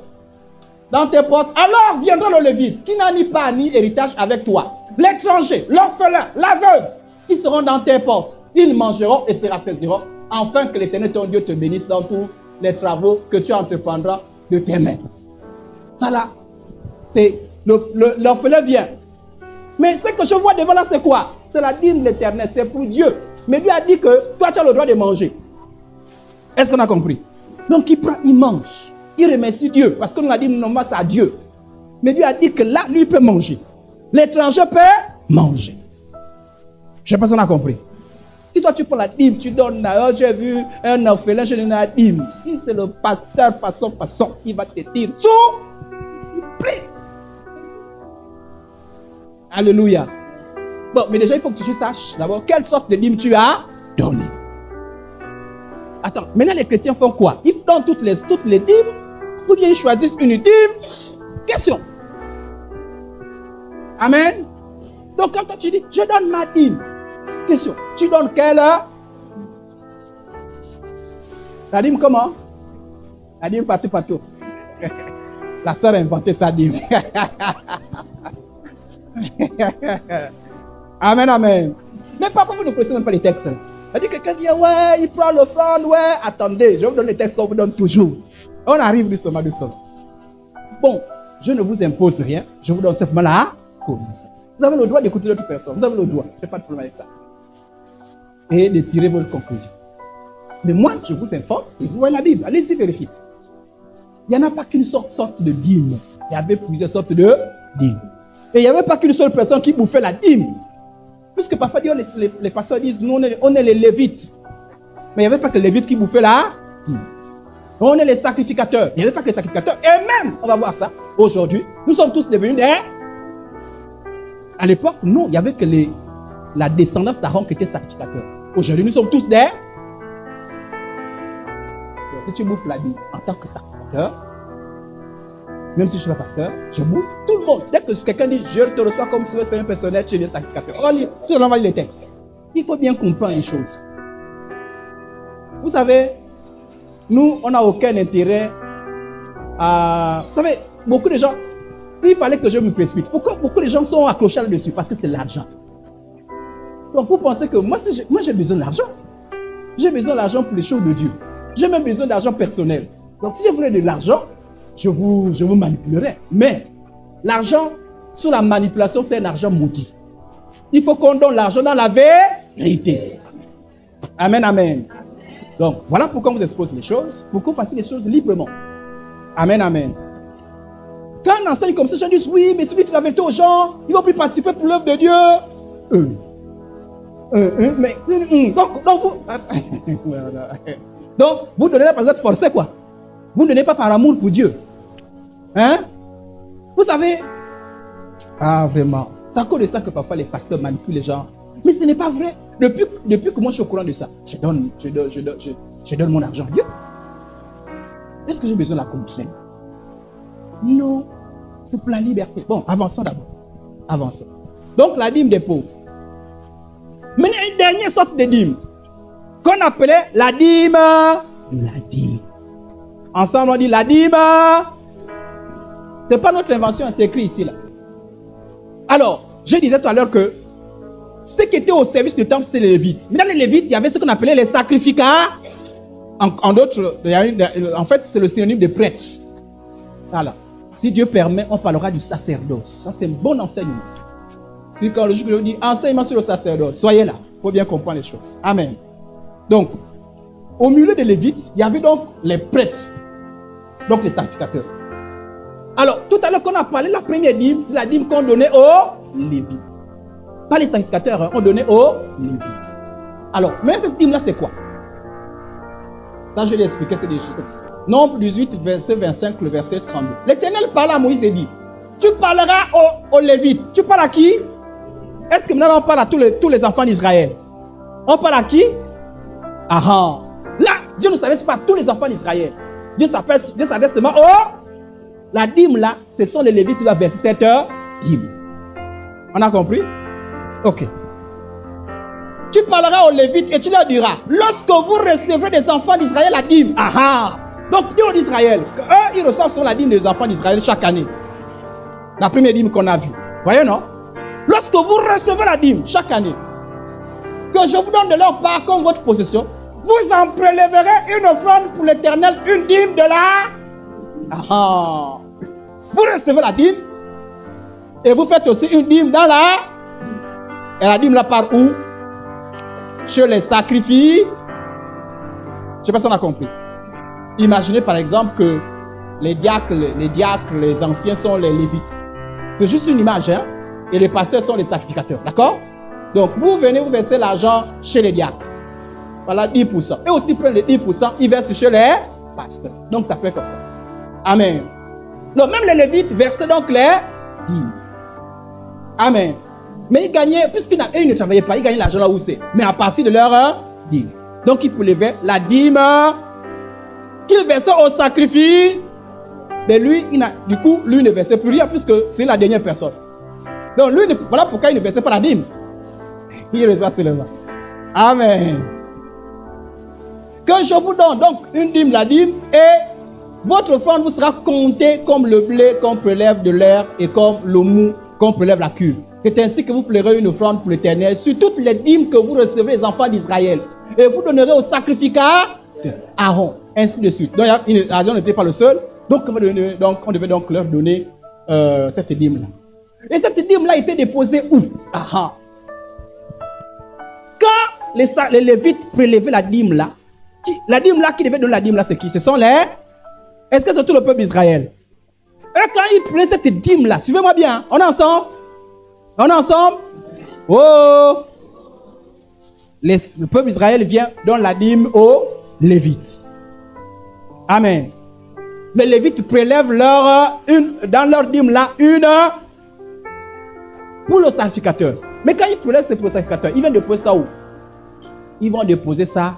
Dans tes portes. Alors viendra le Lévite, qui n'a ni part ni héritage avec toi. L'étranger, l'orphelin, la veuve, qui seront dans tes portes. Ils mangeront et se rassasieront, afin que l'Éternel ton Dieu te bénisse dans tous les travaux que tu entreprendras de tes mains. Ça là, c'est l'orphelin vient. Mais ce que je vois devant là, c'est quoi? C'est la dîme de l'Éternel, c'est pour Dieu. Mais Dieu a dit que toi, tu as le droit de manger. Est-ce qu'on a compris? Donc il prend, il mange. Il remercie Dieu, parce que nous a dit non, c'est à Dieu. Mais Dieu a dit que là, lui, il peut manger. L'étranger peut manger. Je ne sais pas si on a compris. Si toi, tu prends la dîme, tu donnes, oh, j'ai vu un orphelin, je donne la dîme. Si c'est le pasteur façon, il va te dire tout, s'il vous plaît. Alléluia. Bon, mais déjà, il faut que tu saches d'abord quelle sorte de dîme tu as donné. Attends, maintenant les chrétiens font quoi? Ils donnent toutes les dîmes ou bien ils choisissent une dîme? Question. Amen. Donc quand toi tu dis, je donne ma dîme. Question. Tu donnes quelle heure? La dîme comment? La dîme partout. La sœur a inventé sa dîme. Amen, amen. Mais parfois vous ne connaissez même pas les textes. Elle dit que quelqu'un dit, ouais, il prend l'offrande, ouais. Attendez, je vais vous donner les textes qu'on vous donne toujours. On arrive doucement. Bon, je ne vous impose rien, je vous donne simplement la connaissance. Vous avez le droit d'écouter l'autre personne, vous avez le droit, je n'ai pas de problème avec ça. Et de tirer votre conclusion. Mais moi, je vous informe, et vous voyez la Bible, allez-y vérifier. Il n'y en a pas qu'une sorte de dîme, il y avait plusieurs sortes de dîmes. Et il n'y avait pas qu'une seule personne qui bouffait la dîme. Puisque parfois, les pasteurs disent, nous, on est les Lévites. Mais il n'y avait pas que les Lévites qui bouffaient la dîme. On est les sacrificateurs. Il n'y avait pas que les sacrificateurs. Et même, on va voir ça, aujourd'hui, nous sommes tous devenus des... À l'époque, non, il n'y avait que la descendance d'Aaron qui était sacrificateur. Aujourd'hui, nous sommes tous des... Si tu bouffes la dîme en tant que sacrificateur, même si je suis pas pasteur, je bouffe tout le monde. Dès que quelqu'un dit je te reçois comme si c'est un personnel, tu es sacrificateur. On va lire, tout le monde va lire les textes. Il faut bien comprendre les choses. Vous savez, nous, on n'a aucun intérêt à... Vous savez, beaucoup de gens, s'il fallait que je me précipite, pourquoi beaucoup de gens sont accrochés là-dessus? Parce que c'est l'argent. Donc vous pensez que moi j'ai besoin d'argent. J'ai besoin d'argent pour les choses de Dieu. J'ai même besoin d'argent personnel. Donc si je voulais de l'argent, je vous manipulerai. Mais l'argent, sous la manipulation, c'est un argent maudit. Il faut qu'on donne l'argent dans la vérité. Amen, amen. Donc, voilà pourquoi on vous expose les choses, pour qu'on fasse les choses librement. Amen, amen. Quand on enseigne comme ça, je dis oui, mais celui qui la vérité aux gens, ils vont plus participer pour l'œuvre de Dieu. Donc, vous donnez pas parce que vous êtes forcé, quoi. Vous ne donnez pas par amour pour Dieu. Hein? Vous savez, vraiment, c'est à cause de ça que parfois les pasteurs manipulent les gens. Mais ce n'est pas vrai. Depuis que moi je suis au courant de ça, je donne mon argent à Dieu. Est-ce que j'ai besoin de la commission? Non, c'est pour la liberté. Bon, avançons d'abord. Avançons. Donc la dîme des pauvres. Maintenant, une dernière sorte de dîme qu'on appelait la dîme. La dîme. Ensemble, on dit la dîme. Ce n'est pas notre invention, c'est écrit ici. Là. Alors, je disais tout à l'heure que ceux qui étaient au service du temple, c'était les Lévites. Mais dans les Lévites, il y avait ce qu'on appelait les sacrificats. En d'autres, en fait, c'est le synonyme de prêtre. Voilà. Si Dieu permet, on parlera du sacerdoce. Ça, c'est un bon enseignement. Si quand le juge dit enseignement sur le sacerdoce, soyez là. Il faut bien comprendre les choses. Amen. Donc, au milieu des Lévites, il y avait donc les prêtres. Donc, les sacrificateurs. Alors, tout à l'heure, qu'on a parlé de la première dîme, c'est la dîme qu'on donnait aux Lévites. Pas les sacrificateurs, hein, on donnait aux Lévites. Alors, mais cette dîme-là, c'est quoi? Ça, je l'ai expliqué, c'est des choses. Nombre 18, verset 25, le verset 32. L'Éternel parle à Moïse et dit, tu parleras aux Lévites. Tu parles à qui? Est-ce que maintenant on parle à tous les enfants d'Israël? On parle à qui? Ah, là, Dieu ne s'adresse pas à tous les enfants d'Israël. Dieu s'adresse seulement aux... La dîme là, ce sont les Lévites qui doivent verser cette dîme. On a compris? Ok. Tu parleras aux Lévites et tu leur diras, lorsque vous recevrez des enfants d'Israël la dîme, donc dis aux d'Israël, eux, ils reçoivent sur la dîme des enfants d'Israël chaque année. La première dîme qu'on a vue. Voyez, non? Lorsque vous recevez la dîme chaque année, que je vous donne de leur part comme votre possession, vous en prélèverez une offrande pour l'Éternel, une dîme de la... Vous recevez la dîme et vous faites aussi une dîme dans la... Et la dîme là part où? Chez les sacrifices. Je ne sais pas si on a compris. Imaginez par exemple que les diacres, les anciens sont les lévites. C'est juste une image, hein? Et les pasteurs sont les sacrificateurs, d'accord? Donc vous venez, vous versez l'argent chez les diacres. Voilà, 10%. Et aussi prennent les 10%, ils versent chez les pasteurs. Donc ça fait comme ça. Amen. Donc même les lévites versaient donc les dîmes. Amen. Mais ils gagnaient, puisqu'ils ne travaillaient pas, ils gagnaient l'argent là où c'est. Mais à partir de leur dîme. Donc ils prélevaient la dîme qu'ils versaient au sacrifice. Mais lui, du coup, lui ne versait plus rien puisque c'est la dernière personne. Donc lui, voilà pourquoi il ne versait pas la dîme. Il reçoit seulement. Amen. Que je vous donne donc une dîme, la dîme, et votre offrande vous sera comptée comme le blé qu'on prélève de l'air et comme le mou qu'on prélève la cure. C'est ainsi que vous plairez une offrande pour l'Éternel sur toutes les dîmes que vous recevez les enfants d'Israël. Et vous donnerez au sacrificateur Aaron, ainsi de suite. Donc Aaron n'était pas le seul. Donc on devait donc leur donner cette dîme-là. Et cette dîme-là était déposée où? Quand les Lévites prélevaient la dîme-là, qui devait donner la dîme-là, c'est qui? Ce sont les... Est-ce que c'est tout le peuple d'Israël? Et quand ils prenaient cette dîme-là, suivez-moi bien, on est ensemble? On est ensemble? Oh! Le peuple d'Israël vient donner la dîme aux Lévites. Amen. Les Lévites prélèvent dans leur dîme là une pour le sacrificateur. Mais quand ils prélèvent c'est pour le sacrificateur, ils viennent déposer ça où? Ils vont déposer ça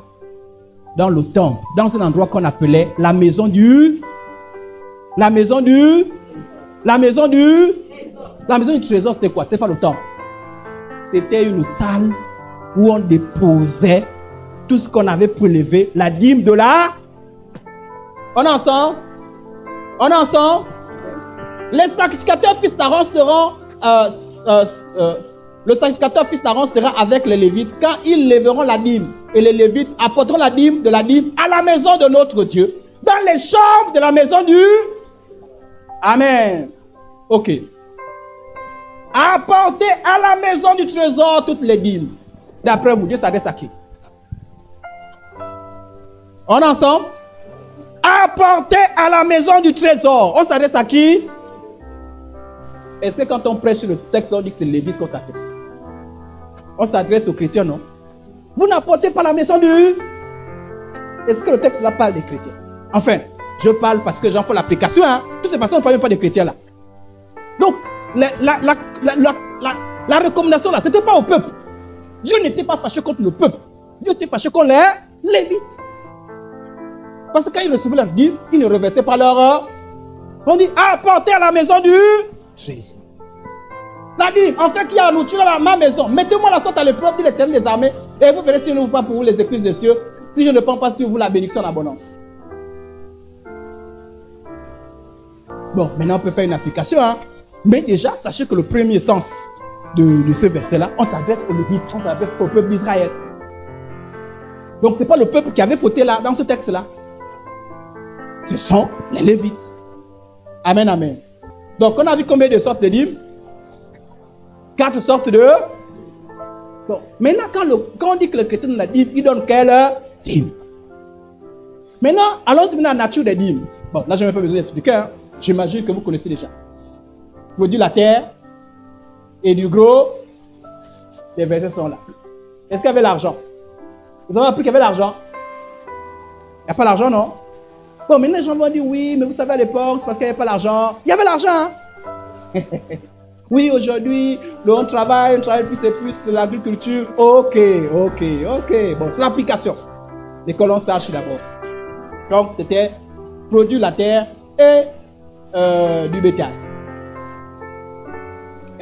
dans le temple, dans un endroit qu'on appelait la maison du trésor, c'était quoi? C'était pas le temple. C'était une salle où on déposait tout ce qu'on avait prélevé, la dîme de la... On est ensemble? On est ensemble? Les sacrificateurs fils d'Aaron seront... le sacrificateur fils d'Aaron sera avec les Lévites quand ils lèveront la dîme. Et les Lévites apporteront la dîme à la maison de notre Dieu. Dans les chambres de la maison du... Amen. Ok. Apportez à la maison du trésor toutes les dîmes. D'après vous, Dieu s'adresse à qui? On est ensemble? Apportez à la maison du trésor. On s'adresse à qui? Est-ce que quand on prêche le texte, on dit que c'est Lévite qu'on s'adresse? On s'adresse aux chrétiens, non? Vous n'apportez pas la maison du... Est-ce que le texte là parle des chrétiens? Enfin, je parle parce que j'en fais l'application. Hein? De toute façon, on ne parle même pas des chrétiens là. Donc, la recommandation là, ce n'était pas au peuple. Dieu n'était pas fâché contre le peuple. Dieu était fâché contre les Lévites. Parce que quand ils recevaient la dîme, ils ne reversaient pas leur... On dit, apportez à la maison du Jésus. La dîme, en fait, qui a la nourriture dans ma maison. Mettez-moi la sorte à l'épreuve, dit l'Éternel des armées, et vous verrez si je ne vous pas pour vous les écluses des cieux, si je ne prends pas sur vous la bénédiction en abondance. Bon, maintenant on peut faire une application, hein. Mais déjà, sachez que le premier sens de ce verset-là, on s'adresse aux Lévites, on s'adresse au peuple d'Israël. Donc, ce n'est pas le peuple qui avait fauté là, dans ce texte-là. Ce sont les Lévites. Amen, amen. Donc, on a vu combien de sortes de dîmes? 4 sortes de... Bon, maintenant, quand on dit que le chrétien donne la dîme, il donne quelle dîme? Maintenant, allons-y à la nature des dîmes. Bon, là, je n'ai pas besoin d'expliquer. Hein. J'imagine que vous connaissez déjà. Produit la terre et du gros, les versets sont là. Est-ce qu'il y avait l'argent? Vous avez appris qu'il y avait l'argent? Il n'y a pas l'argent, non? Bon, maintenant les gens vont dire oui, mais vous savez à l'époque, c'est parce qu'il n'y avait pas l'argent. Il y avait l'argent, hein? Oui, aujourd'hui, on travaille plus et plus l'agriculture. Ok. Bon, c'est l'application. Les colons sachent d'abord. Donc, c'était produire la terre et du bétail.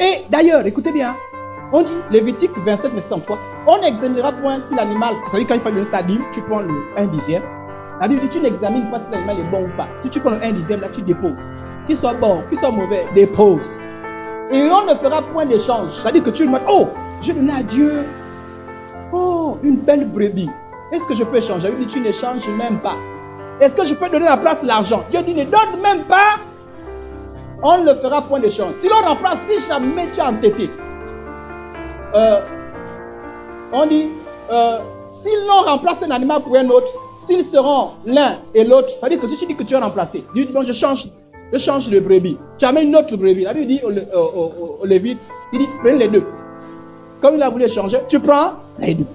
Et d'ailleurs, écoutez bien, On dit, Lévitique 27, verset 33, on n'examinera point si l'animal, vous savez, quand il faut donner sa dîme, tu prends le 1/10. La Bible dit, tu n'examines pas si l'animal est bon ou pas. Si tu prends le 1/10, là, tu déposes. Qu'il soit bon, qu'il soit mauvais, dépose. Et on ne fera point d'échange. C'est-à-dire que tu demandes, oh, je donne à Dieu, oh, une belle brebis. Est-ce que je peux échanger? La Bible dit, tu n'échanges même pas. Est-ce que je peux donner à la place l'argent? Dieu dit, ne donne même pas. On ne fera point d'échange. Si l'on remplace, si jamais tu es entêté, on dit, si l'on remplace un animal pour un autre, s'ils seront l'un et l'autre, c'est-à-dire que si tu dis que tu vas remplacer, dis, bon, je change de brebis. Tu amènes une autre brebis. La Bible dit au Lévite, il dit, prends les deux. Comme il a voulu échanger, tu prends les deux.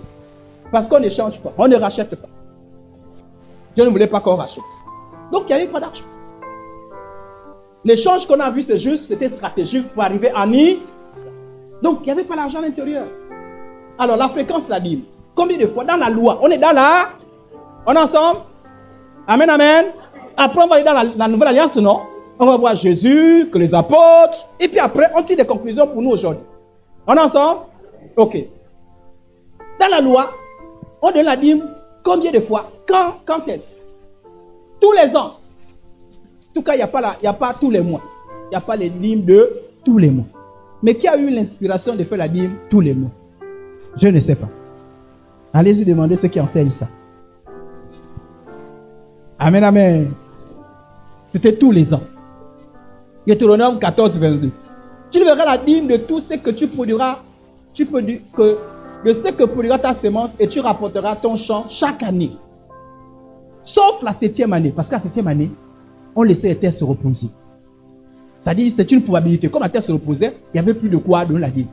Parce qu'on n'échange pas, on ne rachète pas. Dieu ne voulait pas qu'on rachète. Donc il n'y avait pas d'argent. L'échange qu'on a vu, c'est juste, c'était stratégique pour arriver à Ni. Donc il n'y avait pas d'argent à l'intérieur. Alors la fréquence, la dîme. Combien de fois dans la loi? On est dans la... On est ensemble? Amen, amen. Après on va aller dans la nouvelle alliance, non? On va voir Jésus, que les apôtres. Et puis après, on tire des conclusions pour nous aujourd'hui. On est ensemble? Ok. Dans la loi, on donne la dîme combien de fois? Quand est-ce? Tous les ans. En tout cas, il n'y a pas tous les mois. Il n'y a pas les dîmes de tous les mois. Mais qui a eu l'inspiration de faire la dîme tous les mois? Je ne sais pas. Allez-y demander ceux qui enseignent ça. Amen, amen. C'était tous les ans. Deutéronome 14, verset 2. Tu verras la dîme de tout ce que tu produiras. Tu peux dire que de ce que produira ta semence et tu rapporteras ton champ chaque année. Sauf la 7e année. Parce que la 7e année, on laissait les terres se reposer. C'est-à-dire, c'est une probabilité. Comme la terre se reposait, il n'y avait plus de quoi donner la dîme.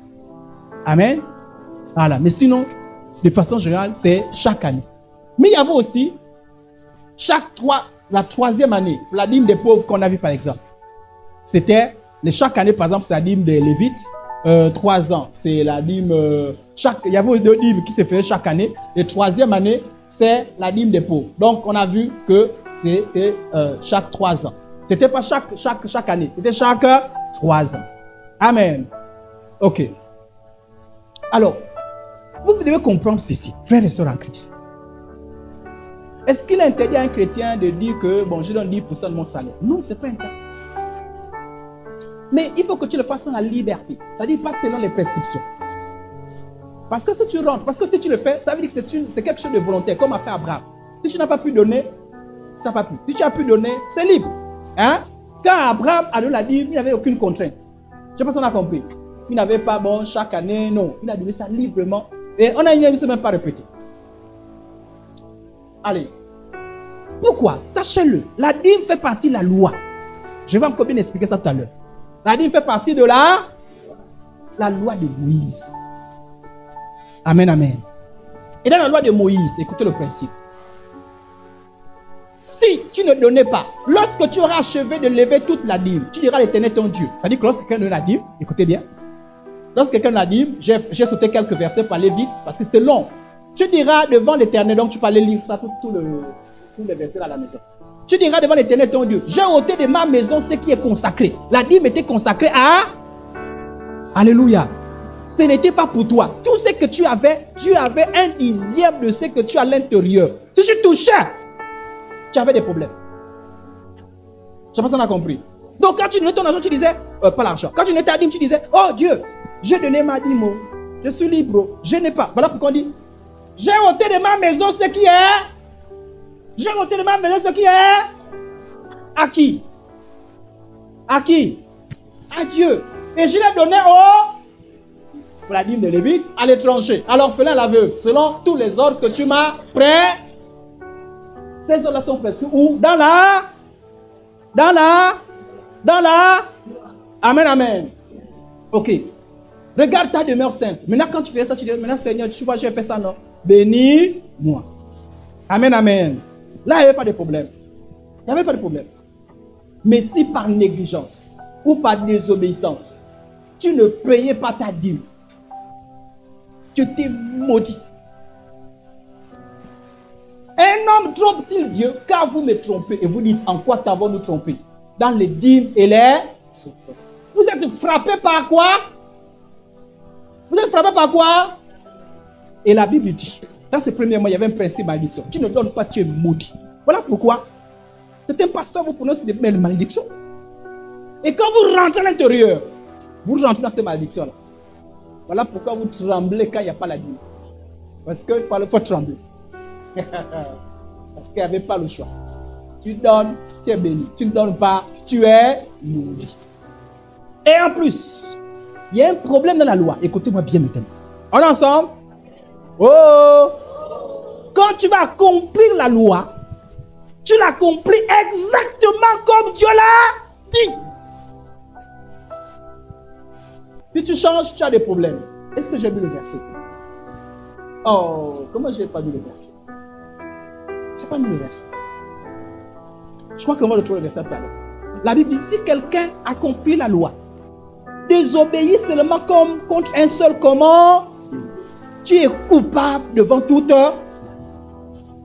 Amen. Voilà. Mais sinon, de façon générale, c'est chaque année. Mais il y avait aussi la 3e année, la dîme des pauvres qu'on a vu par exemple. C'était chaque année, par exemple, c'est la dîme des Lévites. 3 ans, c'est la dîme. Il y avait 2 dîmes qui se faisaient chaque année. La 3e année, c'est la dîme des pauvres. Donc, on a vu que c'était chaque 3 ans. C'était pas chaque année, c'était chaque 3 ans. Amen. Ok. Alors, vous devez comprendre ceci, frères et sœurs en Christ. Est-ce qu'il est interdit à un chrétien de dire que, bon, je donne 10% de mon salaire? Non, ce n'est pas interdit. Mais il faut que tu le fasses dans la liberté. C'est-à-dire pas selon les prescriptions. Parce que si tu rentres, parce que si tu le fais, ça veut dire que c'est quelque chose de volontaire, comme a fait Abraham. Si tu n'as pas pu donner, ça n'a pas pu. Si tu as pu donner, c'est libre. Hein? Quand Abraham a donné la dîme, il n'y avait aucune contrainte. Je ne sais pas si on a compris. Il n'avait pas, bon, chaque année, non. Il a donné ça librement. Et on a ne s'est même pas répété. Allez. Pourquoi? Sachez-le. La dîme fait partie de la loi. Je vais encore bien expliquer ça tout à l'heure. La dîme fait partie de la loi de Moïse. Amen, amen. Et dans la loi de Moïse, écoutez le principe. Si tu ne donnais pas, lorsque tu auras achevé de lever toute la dîme, tu diras à l'Éternel ton Dieu. C'est-à-dire que lorsque quelqu'un donne la dîme, écoutez bien. Lorsque quelqu'un donne la dîme, j'ai sauté quelques versets pour aller vite parce que c'était long. Tu diras devant l'Éternel, donc tu peux aller lire ça, tous les versets à la maison. Tu diras devant l'Éternel ton Dieu, j'ai ôté de ma maison ce qui est consacré. La dîme était consacrée à... Alléluia. Ce n'était pas pour toi. Tout ce que tu avais 1/10 de ce que tu as à l'intérieur. Si tu touchais, tu avais des problèmes. Je sais pas si on a compris. Donc quand tu donnais ton argent, tu disais, pas l'argent. Quand tu donnais ta dîme, tu disais, oh Dieu, j'ai donné ma dîme, je suis libre, je n'ai pas. Voilà pourquoi on dit, j'ai ôté de ma maison ce qui est... J'ai ôté de ma maison ce qui est... À qui? À qui? À Dieu. Et je l'ai donné pour la dîme de Lévite, à l'étranger, à l'orphelin, à l'aveugle, selon tous les ordres que tu m'as prêts. Ces ordres-là sont prescrits où? Dans la... Amen, amen. Ok. Regarde ta demeure sainte. Maintenant, quand tu fais ça, tu dis, maintenant, Seigneur, tu vois, j'ai fait ça, non? Bénis-moi. Amen, amen. Là, il n'y avait pas de problème. Il n'y avait pas de problème. Mais si par négligence ou par désobéissance, tu ne payais pas ta dîme, tu t'es maudit. Un homme trompe-t-il Dieu? Car vous me trompez. Et vous dites, en quoi t'avons-nous trompé? Dans les dîmes et les souffrances. Vous êtes frappés par quoi? Vous êtes frappé par quoi? Et la Bible dit, dans ce premier mois, il y avait un principe malédiction. Tu ne donnes pas, tu es maudit. Voilà pourquoi c'est un pasteur vous prononce des malédictions. Et quand vous rentrez à l'intérieur, vous rentrez dans ces malédictions-là. Voilà pourquoi vous tremblez quand il n'y a pas la Bible. Parce que par le faut trembler. Parce qu'il n'y avait pas le choix. Tu donnes, tu es béni. Tu ne donnes pas, tu es maudit. Et en plus, il y a un problème dans la loi. Écoutez-moi bien maintenant. On est ensemble? Oh! Quand tu vas accomplir la loi, tu l'accomplis exactement comme Dieu l'a dit. Si tu changes, tu as des problèmes. Est-ce que j'ai vu le verset? Oh, comment je n'ai pas vu le verset? Je n'ai pas vu le verset. Je crois que moi je trouve le verset tout à l'heure. La Bible dit, si quelqu'un accomplit la loi, désobéit seulement comme contre un seul commandement, tu es coupable devant toute.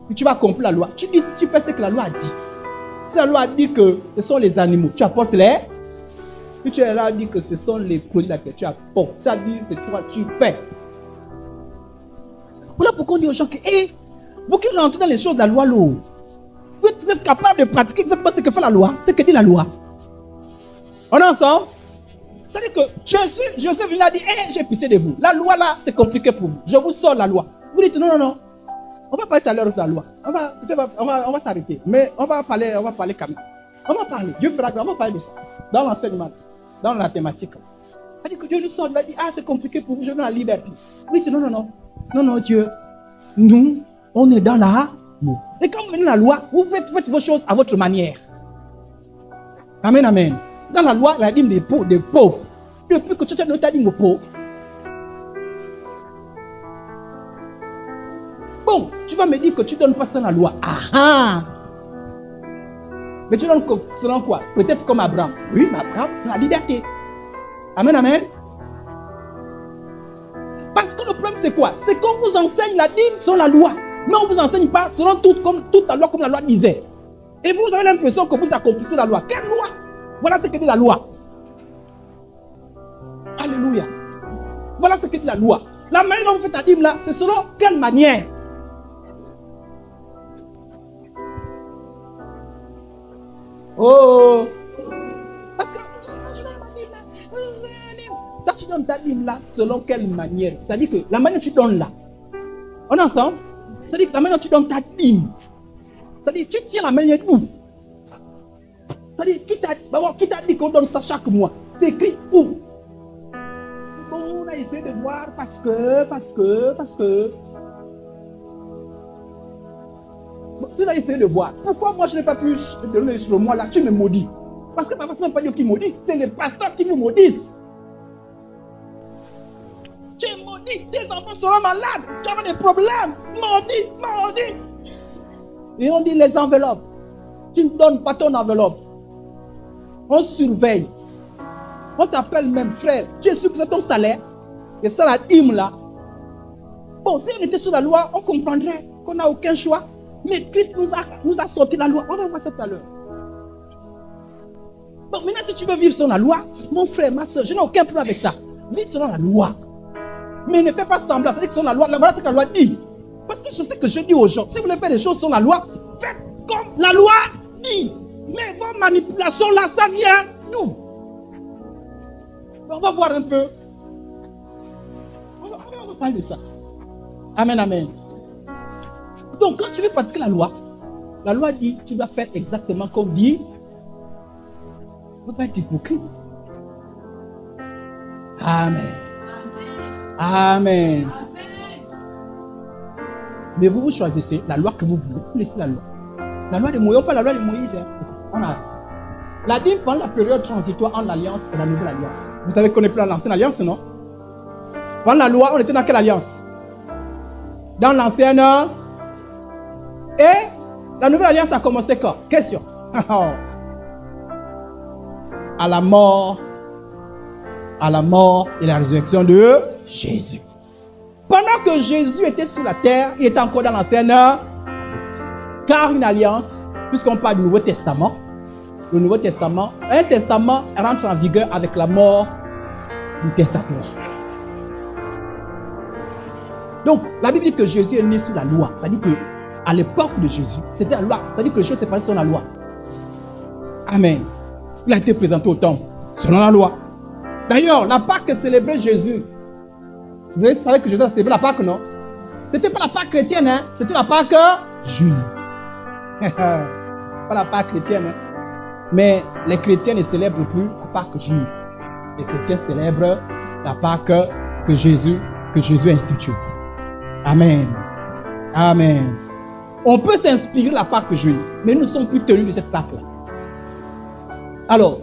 Et tu vas accomplir la loi. Tu dis, si tu fais ce que la loi a dit. Si la loi a dit que ce sont les animaux, tu apportes les. Si tu es là, dit que ce sont les produits de la terre, tu apportes. Ça dit que tu fais. Voilà pourquoi on dit aux gens que, vous qui rentrez dans les choses de la loi, vous êtes capable de pratiquer exactement ce que fait la loi, ce que dit la loi. On est ensemble? C'est-à-dire que Jésus venu a dit, j'ai pitié de vous. La loi là, c'est compliqué pour vous. Je vous sors la loi. Vous dites, non. On va parler tout à l'heure de la loi. On va s'arrêter. Mais on va parler quand même. On va parler. Dieu fera grâce. On va parler de ça. Dans l'enseignement, dans la thématique. On dit que Dieu nous sort. Il va dire, c'est compliqué pour vous. Je veux la liberté. Vous dites, non, Dieu. Nous, on est dans la loi. Et quand vous venez dans la loi, vous faites vos choses à votre manière. Amen. Dans la loi, il a dit des pauvres. Depuis que tu as dit aux pauvres. Bon, tu vas me dire que tu ne donnes pas ça dans la loi. Mais tu donnes selon quoi? Peut-être comme Abraham. Oui, mais Abraham, c'est la liberté. Amen. Parce que le problème, c'est quoi? C'est qu'on vous enseigne la dîme selon la loi. Mais on ne vous enseigne pas selon toute la loi, comme la loi disait. Et vous avez l'impression que vous accomplissez la loi. Quelle loi? Voilà ce que dit la loi. Alléluia. Voilà ce que dit la loi. La manière dont vous faites la dîme là, c'est selon quelle manière? Oh! Parce que toi tu donnes ta dîme là, selon quelle manière? C'est-à-dire que la manière que tu donnes là, on est ensemble? C'est-à-dire que la manière dont tu donnes ta dîme, c'est-à-dire tu tiens la manière d'où? C'est-à-dire qui t'a dit qu'on donne ça chaque mois? C'est écrit où? Bon, on a essayé de voir parce que. Bon, tu as essayé de voir. Pourquoi moi je n'ai pas pu te donner le mois là? Tu me maudis. Parce que parfois ce n'est pas Dieu qui maudit, c'est les pasteurs qui vous maudissent. Tu es maudit, tes enfants seront malades, tu as des problèmes. Maudit. Et on dit les enveloppes. Tu ne donnes pas ton enveloppe. On surveille. On t'appelle même frère. Tu es sûr que c'est ton salaire? Et ça, la dîme là. Bon, si on était sous la loi, on comprendrait qu'on n'a aucun choix. Mais Christ nous a sorti la loi. On va voir ça tout à l'heure. Bon, maintenant, si tu veux vivre selon la loi, mon frère, ma soeur, je n'ai aucun problème avec ça. Vis selon la loi. Mais ne fais pas semblant. C'est-à-dire que selon la loi, voilà ce que la loi dit. Parce que je sais que je dis aux gens, si vous voulez faire des choses selon la loi, faites comme la loi dit. Mais vos manipulations là, ça vient d'où? On va voir un peu. On va parler de ça. Amen. Donc, quand tu veux pratiquer la loi dit, tu dois faire exactement comme dit. On ne va pas être hypocrite. Amen. Mais vous choisissez la loi que vous voulez. Vous laissez la loi. La loi de Moïse, pas la loi de Moïse. On a la dîme pendant la période transitoire entre l'alliance et la nouvelle alliance. Vous savez qu'on n'est plus dans l'ancienne alliance, non? Pendant la loi, on était dans quelle alliance? Dans l'ancienne. Et la nouvelle alliance a commencé quand? Question. À la mort et la résurrection de Jésus. Pendant que Jésus était sur la terre, il était encore dans l'ancienne alliance. Car une alliance, puisqu'on parle du Nouveau Testament, le Nouveau Testament, un testament rentre en vigueur avec la mort du testateur. Donc, la Bible dit que Jésus est né sous la loi. Ça dit que à l'époque de Jésus, c'était la loi. Ça dit que les choses s'est passées selon la loi. Amen. Il a été présenté au temple selon la loi. D'ailleurs, la Pâque célébrait Jésus. Vous savez que Jésus a célébré la Pâque, non? C'était pas la Pâque chrétienne, hein? C'était la Pâque juive. Pas la Pâque chrétienne, hein? Mais les chrétiens ne célèbrent plus la Pâque juive. Les chrétiens célèbrent la Pâque que Jésus a instituée. Amen. Amen. On peut s'inspirer de la Pâque juive, mais nous ne sommes plus tenus de cette Pâque-là. Alors,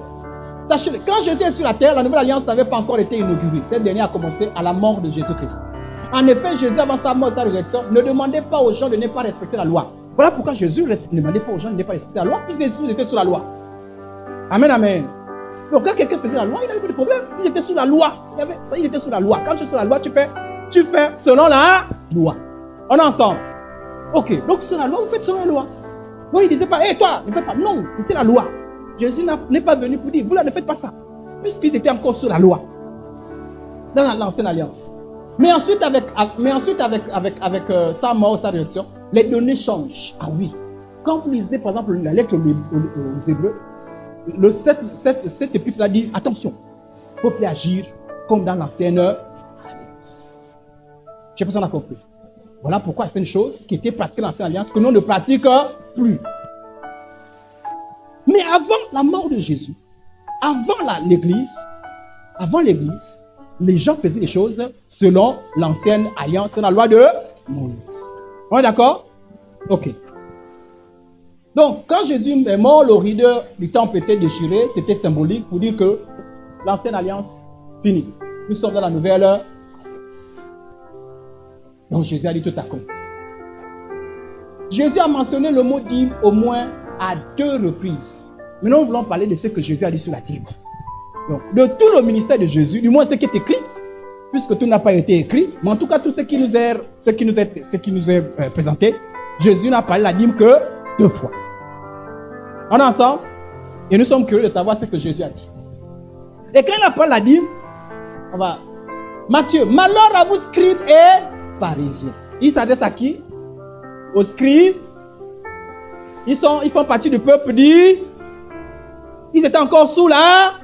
sachez-le, quand Jésus est sur la terre, la nouvelle alliance n'avait pas encore été inaugurée. Cette dernière a commencé à la mort de Jésus-Christ. En effet, Jésus, avant sa mort et sa résurrection, ne demandait pas aux gens de ne pas respecter la loi. Voilà pourquoi Jésus ne demandait pas aux gens de ne pas respecter la loi, puisque Jésus était sous la loi. Amen, amen. Donc, quand quelqu'un faisait la loi, il n'avait pas de problème. Ils étaient sous la loi. Ils étaient sous la loi. Quand tu es sous la loi, tu fais selon la loi. On est ensemble. Ok, donc sur la loi, vous faites selon la loi. Donc, il ne disait pas, hé, toi, ne fais pas. Non, c'était la loi. Jésus n'est pas venu pour dire, vous là, ne faites pas ça. Puisqu'ils étaient encore sous la loi. Dans l'ancienne alliance. Mais ensuite, avec sa mort, sa réaction, les données changent. Ah oui. Quand vous lisez, par exemple, la lettre aux Hébreux, cet épître-là dit, attention, il ne faut plus agir comme dans l'ancienne alliance. Je sais pas si on a compris. Voilà pourquoi c'est une chose qui était pratiquée dans l'ancienne alliance que nous ne pratiquons plus. Mais avant la mort de Jésus, avant l'église, les gens faisaient les choses selon l'ancienne alliance, c'est la loi de Moïse. On est d'accord? Ok. Donc, quand Jésus est mort, le rideau du temple était déchiré, c'était symbolique pour dire que l'ancienne alliance finit. Nous sommes dans la nouvelle alliance. Donc, Jésus a dit tout à coup. Jésus a mentionné le mot dîme au moins à 2 reprises. Maintenant, nous voulons parler de ce que Jésus a dit sur la dîme. Donc, de tout le ministère de Jésus, du moins ce qui est écrit, puisque tout n'a pas été écrit, mais en tout cas, tout ce qui nous est présenté, Jésus n'a parlé de la dîme que 2 fois. On est ensemble? Et nous sommes curieux de savoir ce que Jésus a dit. Et quand il a parlé de la dîme, on va... Matthieu, malheur à vous, scribes et pharisiens. Il s'adresse à qui? Aux scribes. Ils font partie du peuple dit. Ils étaient encore sous la...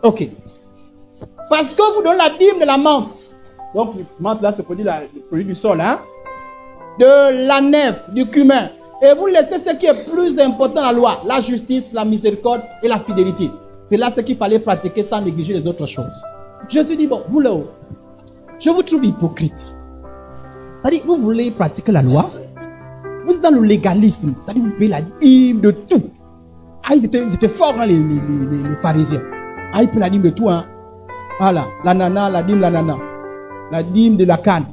Ok. Parce que vous donnez la dîme de la menthe. Donc, la menthe là, c'est le produit du sol, hein? De la nef, du cumin. Et vous laissez ce qui est plus important dans la loi, la justice, la miséricorde et la fidélité. C'est là ce qu'il fallait pratiquer sans négliger les autres choses. Jésus dit, bon, vous là-haut, je vous trouve hypocrite. C'est-à-dire, vous voulez pratiquer la loi, vous êtes dans le légalisme, c'est-à-dire, vous payez la dîme de tout. Ah, ils étaient forts, hein, les pharisiens. Ah, ils paient la dîme de tout, hein. Voilà, l'ananas, la dîme l'ananas, la dîme de la canne,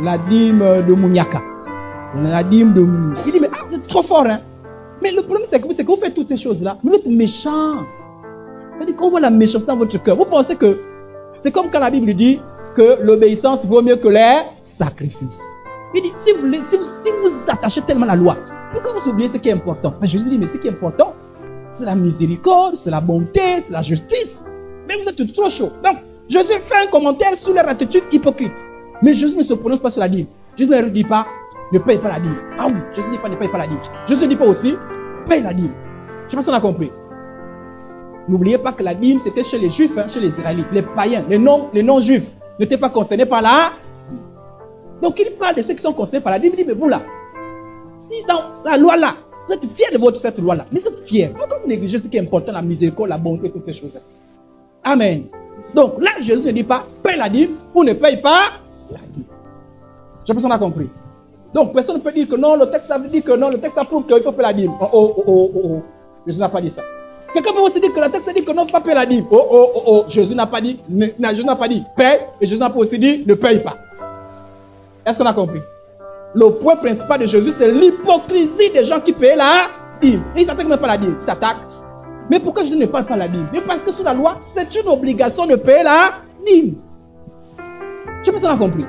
la dîme de Mouniaka, la dîme de... Il dit, mais vous êtes trop fort, hein. Mais le problème, c'est que vous faites toutes ces choses-là, vous êtes méchants. C'est-à-dire qu'on voit la méchanceté dans votre cœur. Vous pensez que c'est comme quand la Bible dit que l'obéissance vaut mieux que les sacrifices. Il dit, si vous attachez tellement à la loi, pourquoi vous oubliez ce qui est important? Mais Jésus dit, mais ce qui est important, c'est la miséricorde, c'est la bonté, c'est la justice. Mais vous êtes trop chaud. Donc, Jésus fait un commentaire sur leur attitude hypocrite. Mais Jésus ne se prononce pas sur la dîme. Jésus ne dit pas, ne paye pas la dîme. Ah oui, Jésus ne dit pas, ne paye pas la dîme. Jésus ne dit pas aussi, paye la dîme. Je ne sais pas si on a compris. N'oubliez pas que la dîme, c'était chez les Juifs, hein, chez les Israélites, les païens, les non-Juifs n'étaient pas concernés par la dîme. Donc, il parle de ceux qui sont concernés par la dîme. Il dit, mais vous là, si dans la loi là, vous êtes fiers de cette loi là, mais vous êtes fiers. Pourquoi vous négligez ce qui est important, la miséricorde, la bonté, toutes ces choses-là? Amen. Donc là, Jésus ne dit pas, paye la dîme ou ne paye pas la dîme. Je pense qu'on a compris. Donc, personne ne peut dire que non, le texte a dit que non, le texte approuve qu'il faut payer la dîme. Oh. Jésus n'a pas dit ça. Quelqu'un peut aussi dire que le texte dit que non, il ne faut pas payer la dîme. Oh. Jésus n'a pas dit, paye, et Jésus n'a pas aussi dit, ne paye pas. Est-ce qu'on a compris? Le point principal de Jésus, c'est l'hypocrisie des gens qui payent la dîme. Ils ne s'attaquent même pas à la dîme, ils s'attaquent. Mais pourquoi Jésus ne parle pas de la dîme? Mais parce que sous la loi, c'est une obligation de payer la dîme. Je sais pas si on a compris.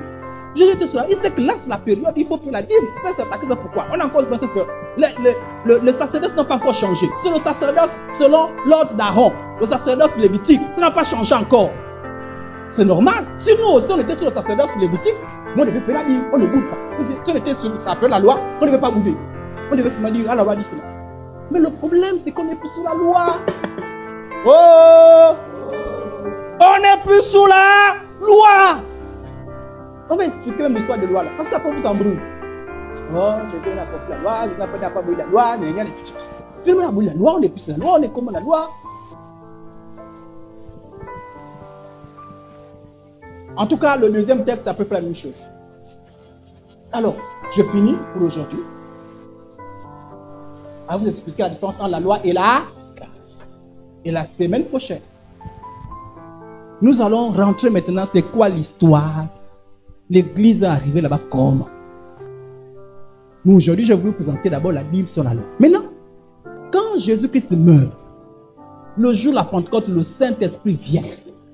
Jésus était sur la... Il sait que là, c'est la période, il faut payer la dîme. Mais s'attaquer, c'est pourquoi? On a encore pensé que le sacerdoce n'a pas encore changé. C'est le sacerdoce selon l'ordre d'Aaron, le sacerdoce lévitique. Ça n'a pas changé encore. C'est normal. Si nous aussi, on était sur le sacerdoce lévitique, on devait payer la dîme, on ne boude pas. Si on était sur la loi, on ne devait pas bouder. On devait seulement dire, ah, la loi dit cela. Mais le problème, c'est qu'on n'est plus sous la loi. Oh! On n'est plus sous la loi. On va expliquer même l'histoire de loi là. Parce qu'après, vous s'embrouillez. Oh, Jésus n'a pas pris la loi, Jésus n'a pas aboli la loi, finalement, on a aboli la loi, on n'est plus sous la loi, on est comme la loi. En tout cas, le deuxième texte, c'est à peu près la même chose. Alors, je finis pour aujourd'hui. À vous expliquer la différence entre la loi et la grâce. Et la semaine prochaine, nous allons rentrer maintenant, c'est quoi l'histoire? L'église est arrivée là-bas comment? Nous, aujourd'hui, je vais vous présenter d'abord la Bible sur la loi. Maintenant, quand Jésus-Christ meurt, le jour de la Pentecôte, le Saint-Esprit vient.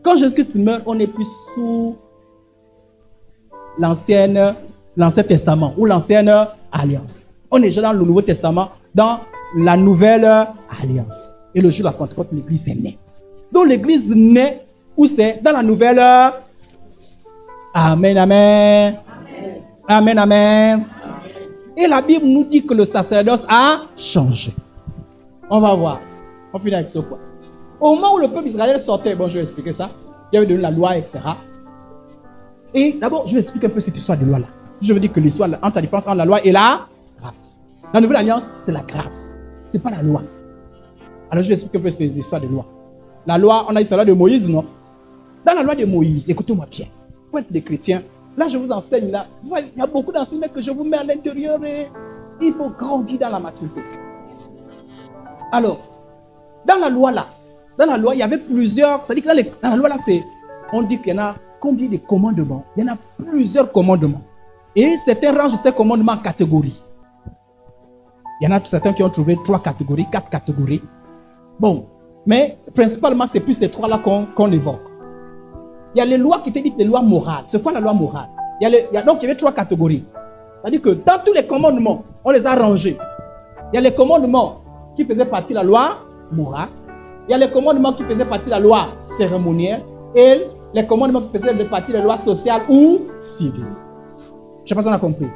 Quand Jésus-Christ meurt, on n'est plus sous l'Ancien Testament ou l'Ancienne Alliance. On est déjà dans le Nouveau Testament, dans la Nouvelle Alliance. Et le jour de la Pentecôte, l'Église est née. Donc l'Église naît, où c'est? Dans la Nouvelle. Amen, amen. Amen, amen. Et la Bible nous dit que le sacerdoce a changé. On va voir. On finit avec ce point. Au moment où le peuple d'Israël sortait, bon, je vais expliquer ça. Il y avait donné la loi, etc. Et d'abord, je vais expliquer un peu cette histoire de loi-là. Je veux dire que l'histoire, entre la différence entre la loi et la grâce. La nouvelle alliance, c'est la grâce. Ce n'est pas la loi. Alors, je vais expliquer un peu cette histoire de loi. La loi, on a dit c'est la loi de Moïse, non? Dans la loi de Moïse, écoutez-moi bien. Vous êtes des chrétiens. Là, je vous enseigne, là. Il y a beaucoup d'enseignements que je vous mets à l'intérieur et il faut grandir dans la maturité. Alors, dans la loi, là, il y avait plusieurs. C'est-à-dire que dans la loi, là, on dit qu'il y en a combien de commandements? Il y en a plusieurs commandements. Et certains rangent ces commandements en catégories. Il y en a certains qui ont trouvé 3 catégories, 4 catégories. Bon, mais principalement, c'est plus ces 3-là qu'on évoque. Il y a les lois qui étaient dites des lois morales. C'est quoi la loi morale? Donc, il y avait 3 catégories. C'est-à-dire que dans tous les commandements, on les a rangés. Il y a les commandements qui faisaient partie de la loi morale. Il y a les commandements qui faisaient partie de la loi cérémonielle. Et les commandements qui faisaient partie de la loi sociale ou civile. Je ne sais pas si on a compris.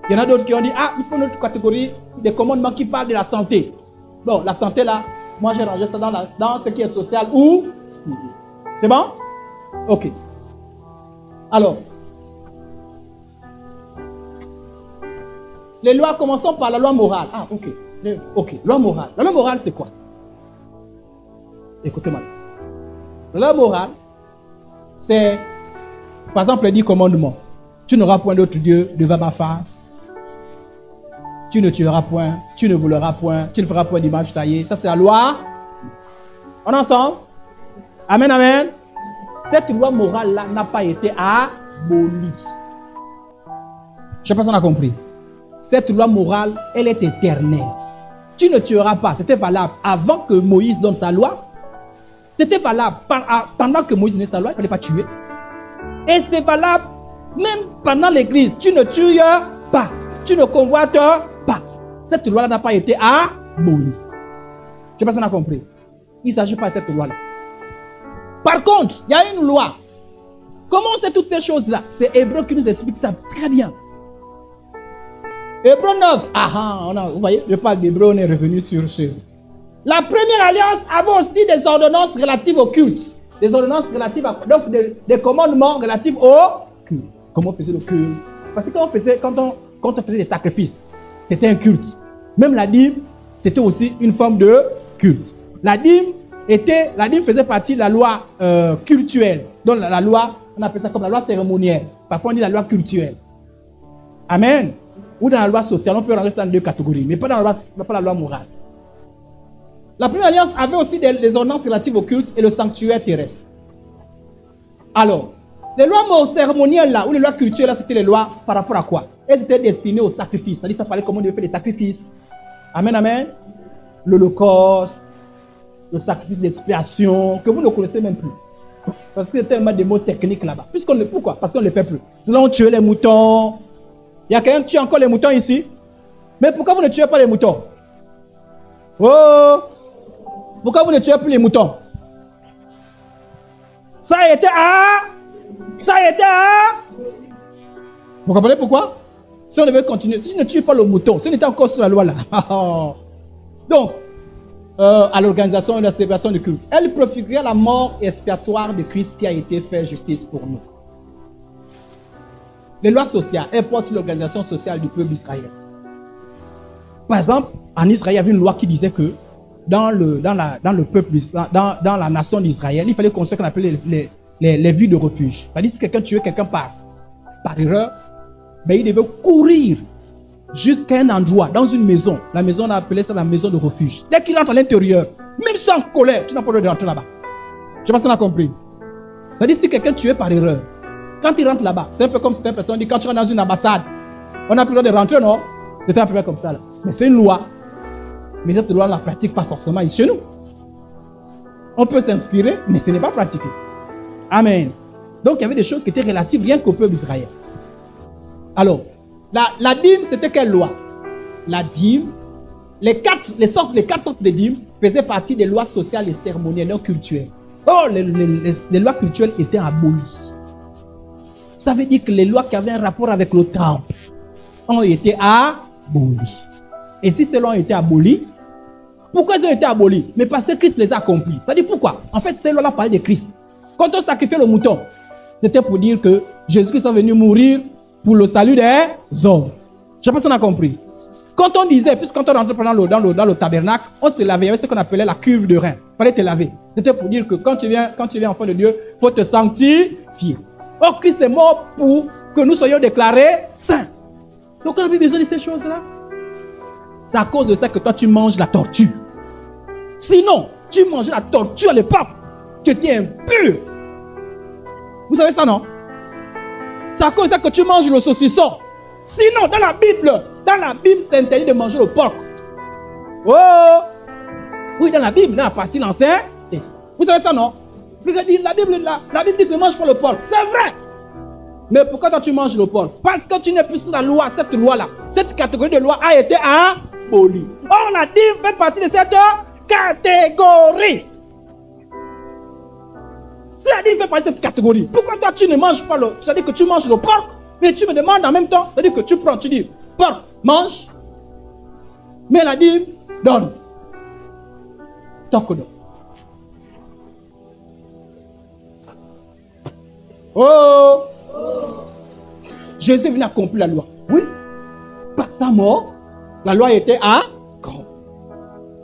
Il y en a d'autres qui ont dit, ah, il faut une autre catégorie des commandements qui parlent de la santé. Bon, la santé là, moi j'ai rangé ça dans ce qui est social ou civil. C'est bon? Ok. Alors, les lois, commençons par la loi morale. Ah, ok. Ok, loi morale. La loi morale, c'est quoi? Écoutez-moi. La loi morale, c'est, par exemple, les 10 commandements. Tu n'auras point d'autre Dieu devant ma face. Tu ne tueras point. Tu ne voleras point. Tu ne feras point d'image taillée. Ça, c'est la loi. On est ensemble? Amen, amen. Cette loi morale-là n'a pas été abolie. Je ne sais pas si on a compris. Cette loi morale, elle est éternelle. Tu ne tueras pas. C'était valable avant que Moïse donne sa loi. C'était valable pendant que Moïse donnait sa loi. Il ne fallait pas tuer. Et c'est valable même pendant l'église. Tu ne tues pas. Tu ne convoites pas. Cette loi-là n'a pas été abolie. Je ne sais pas si on a compris. Il ne s'agit pas de cette loi-là. Par contre, il y a une loi. Comment on sait toutes ces choses-là? C'est Hébreu qui nous explique ça très bien. Hébreu 9. Vous voyez, je parle d'Hébreu, on est revenu sur. La première alliance avait aussi des ordonnances relatives au culte. Des ordonnances relatives à. Donc, des commandements relatifs au culte. Comment on faisait le culte? Parce que quand on faisait des sacrifices, c'était un culte. Même la dîme, c'était aussi une forme de culte. La dîme faisait partie de la loi cultuelle. Donc la loi, on appelle ça comme la loi cérémonielle. Parfois on dit la loi cultuelle. Amen. Ou dans la loi sociale, on peut rentrer dans 2 catégories, mais pas dans la loi morale. La première alliance avait aussi des ordonnances relatives au culte et le sanctuaire terrestre. Alors, les lois cérémonielles là, ou les lois cultuelles là, c'était les lois par rapport à quoi? Elles étaient destinées au sacrifice. C'est-à-dire ça parlait comment on devait faire des sacrifices. Amen, amen. L'Holocauste, le sacrifice d'expiation, que vous ne connaissez même plus. Parce que c'est tellement des mots techniques là-bas. Pourquoi? Parce qu'on ne le fait plus. Sinon on tuait les moutons. Il y a quelqu'un qui tue encore les moutons ici. Mais pourquoi vous ne tuez pas les moutons? Oh! Pourquoi vous ne tuez plus les moutons? Ça a été Vous comprenez pourquoi? Si on devait continuer, si tu ne tues pas le mouton, si on était encore sur la loi là. Donc, à l'organisation et la célébration du culte, elle préfigurait la mort expiatoire de Christ qui a été fait justice pour nous. Les lois sociales, elles portent sur l'organisation sociale du peuple d'Israël. Par exemple, en Israël, il y avait une loi qui disait que dans la nation d'Israël, il fallait construire ce qu'on appelait les villes de refuge. C'est-à-dire si quelqu'un tuait quelqu'un par erreur, ben, il devait courir jusqu'à un endroit, dans une maison. La maison, on a appelé ça la maison de refuge. Dès qu'il rentre à l'intérieur, même si tu es en colère, tu n'as pas le droit de rentrer là-bas. Je ne sais pas si on a compris. C'est-à-dire si quelqu'un tuait par erreur, quand il rentre là-bas, c'est un peu comme certaines personnes disent quand tu rentres dans une ambassade, on n'a plus le droit de rentrer, non? C'était un peu comme ça là. Mais c'est une loi. Mais cette loi, on ne la pratique pas forcément ici chez nous. On peut s'inspirer, mais ce n'est pas pratiqué. Amen. Donc, il y avait des choses qui étaient relatives rien qu'au peuple d'Israël. Alors, la dîme, c'était quelle loi? La dîme, les quatre sortes de dîmes faisaient partie des lois sociales et cérémonielles, non culturelles. Oh, les lois culturelles étaient abolies. Ça veut dire que les lois qui avaient un rapport avec le temple ont été abolies. Et si ces lois ont été abolies, pourquoi elles ont été abolies? Mais parce que Christ les a accomplies. C'est-à-dire pourquoi? En fait, ces lois-là parlaient de Christ. Quand on sacrifiait le mouton, c'était pour dire que Jésus-Christ est venu mourir pour le salut des hommes. Je ne sais pas si on a compris. Quand on disait, puisque quand on rentrait dans le tabernacle, on se lavait. Il y avait ce qu'on appelait la cuve de rein. Il fallait te laver. C'était pour dire que quand tu viens enfant de Dieu, il faut te sanctifier. Or, Christ est mort pour que nous soyons déclarés saints. Donc, on a besoin de ces choses-là. C'est à cause de ça que toi, tu manges la tortue. Sinon, tu mangeais la tortue à l'époque. Tu étais impur. Vous savez ça, non? C'est à cause de ça que tu manges le saucisson. Sinon, dans la Bible, c'est interdit de manger le porc. Oh! Oui, dans la Bible, dans la partie de l'Ancien Testament. Vous savez ça, non? Parce que la Bible dit que ne mange pas le porc. C'est vrai. Mais pourquoi toi tu manges le porc? Parce que tu n'es plus sur la loi, cette loi-là. Cette catégorie de loi a été abolie. Or, la dîme fait partie de cette catégorie. Si la dîme fait partie de cette catégorie, pourquoi toi tu ne manges pas le... C'est-à-dire que tu manges le porc, mais tu me demandes en même temps, c'est-à-dire que tu prends, tu dis, porc, mange, mais la dîme, donne. Tokodo. Oh! Jésus est venu accomplir la loi. Oui. Par sa mort, la loi était accomplie.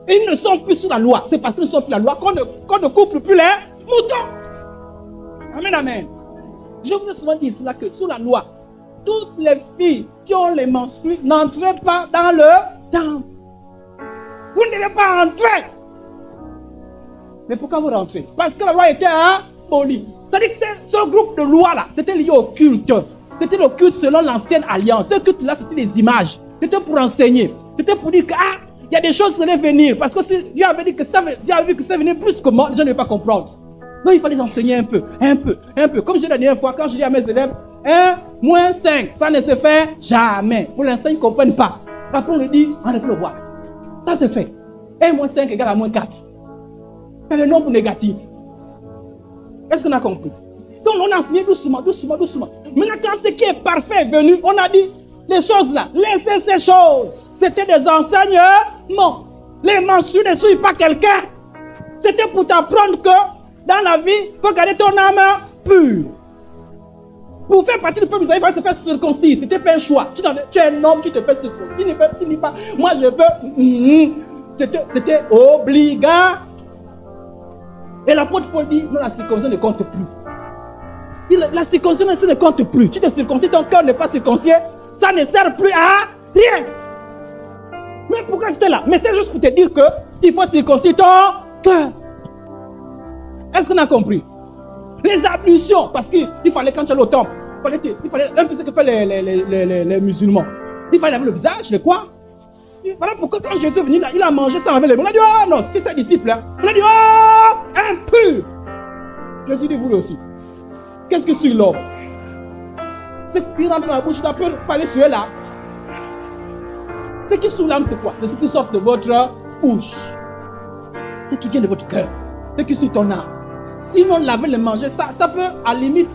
Et ils ne sont plus sous la loi. C'est parce qu'ils ne sont plus la loi qu'on ne couple plus les moutons. Amen, amen. Je vous ai souvent dit cela que sous la loi, toutes les filles qui ont les menstrues n'entraient pas dans le temple. Vous ne devez pas entrer. Mais pourquoi vous rentrez? Parce que la loi était abolie. C'est-à-dire que ce groupe de lois-là, c'était lié au culte. C'était le culte selon l'ancienne alliance. Ce culte-là, c'était des images. C'était pour enseigner. C'était pour dire que, il y a des choses qui allaient venir. Parce que si Dieu avait dit que ça venait plus que moi, les gens ne pouvaient pas comprendre. Donc, il fallait les enseigner un peu. Comme je l'ai dit la dernière fois, quand je dis à mes élèves, 1 moins 5, ça ne se fait jamais. Pour l'instant, ils ne comprennent pas. Après, on lui dit, on va le voir. Ça se fait. 1 moins 5 égale à moins 4. C'est le nombre négatif. Est-ce qu'on a compris? Donc on a enseigné doucement. Maintenant quand ce qui est parfait est venu, on a dit, les choses là, laissez ces choses. C'était des enseignements. Les menstrues ne suivent pas quelqu'un. C'était pour t'apprendre que dans la vie, il faut garder ton âme pure. Pour faire partie du peuple d'Israël, il fallait se faire circoncis. C'était pas un choix. Tu es un homme, tu te fais circoncis. Tu ne dis pas, moi je veux. C'était obligatoire. Et l'apôtre Paul dit, non, la circoncision ne compte plus. La circoncision ne compte plus. Tu te circoncis, ton cœur n'est pas circoncis, ça ne sert plus à rien. Mais pourquoi c'était là? Mais c'est juste pour te dire qu'il faut circoncire ton cœur. Est-ce qu'on a compris? Les ablutions, parce qu'il fallait quand tu allais au temple, il fallait un peu ce que font les musulmans. Il fallait laver le visage, le quoi? Voilà pourquoi quand Jésus est venu, il a mangé sans laver les mains. On a dit, oh non, c'était ses disciples. Hein. On a dit, oh, impur. Jésus dit, vous aussi. Qu'est-ce que c'est l'homme? Ce qui rentre dans la bouche, tu peux parler sur elle là. Ce qui sous l'âme, c'est quoi? C'est ce qui sort de votre bouche. Ce qui vient de votre cœur. Ce qui suit ton âme. Sinon, laver le manger, ça peut, à la limite,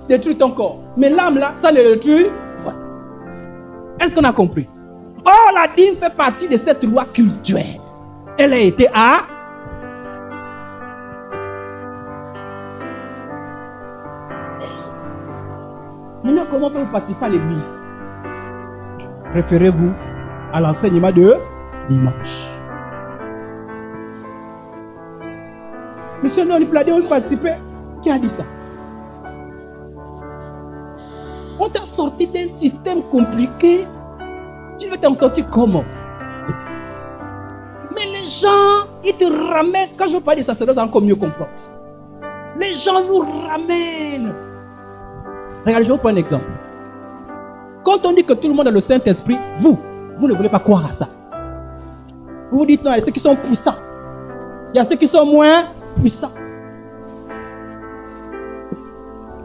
détruire ton corps. Mais l'âme là, ça ne détruit pas. Est-ce qu'on a compris? Or, la dîme fait partie de cette loi cultuelle. Elle a été à... Maintenant, comment faire pour participer à l'église? Référez-vous à l'enseignement de dimanche. Monsieur, non, on ne participer. Qui a dit ça? On t'a sorti d'un système compliqué. Tu veux t'en sortir comment? Mais les gens, ils te ramènent. Quand je parle de sacerdoce, c'est encore mieux comprendre. Les gens vous ramènent. Regardez, je vais vous prendre un exemple. Quand on dit que tout le monde a le Saint-Esprit, vous ne voulez pas croire à ça. Vous vous dites non, il y a ceux qui sont puissants. Il y a ceux qui sont moins puissants.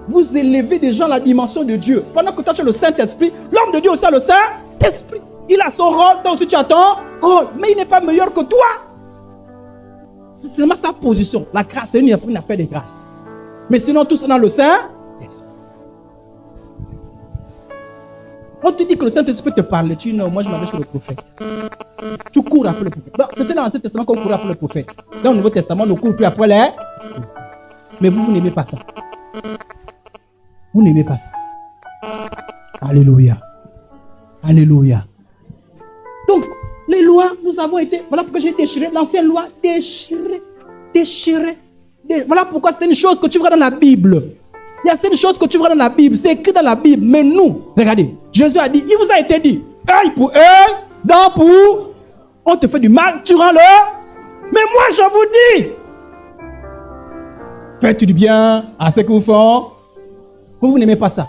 Vous élevez des gens à la dimension de Dieu. Pendant que toi tu as le Saint-Esprit, l'homme de Dieu aussi a le Saint-Esprit. Il a son rôle, toi aussi tu as ton rôle. Mais il n'est pas meilleur que toi. C'est seulement sa position. La grâce, c'est une affaire de grâce. Mais sinon, tous sont dans le Saint-Esprit. On te dit que le Saint-Esprit te parle. Tu dis non, moi je m'avais chez le prophète. Tu cours après le prophète. C'était dans l'Ancien Testament qu'on courait après le prophète. Dans le Nouveau Testament, on ne court plus après les. Mais vous n'aimez pas ça. Vous n'aimez pas ça. Alléluia. Alléluia. Donc, les lois, nous avons été... Voilà pourquoi j'ai déchiré l'ancienne loi. Déchiré. Voilà pourquoi c'est une chose que tu vois dans la Bible. Il y a certaines choses que tu vois dans la Bible. C'est écrit dans la Bible. Mais nous, regardez. Jésus a dit, il vous a été dit, œil pour œil, dent pour... On te fait du mal, tu rends le... Mais moi, je vous dis, faites du bien à ceux qui vous font. Vous n'aimez pas ça.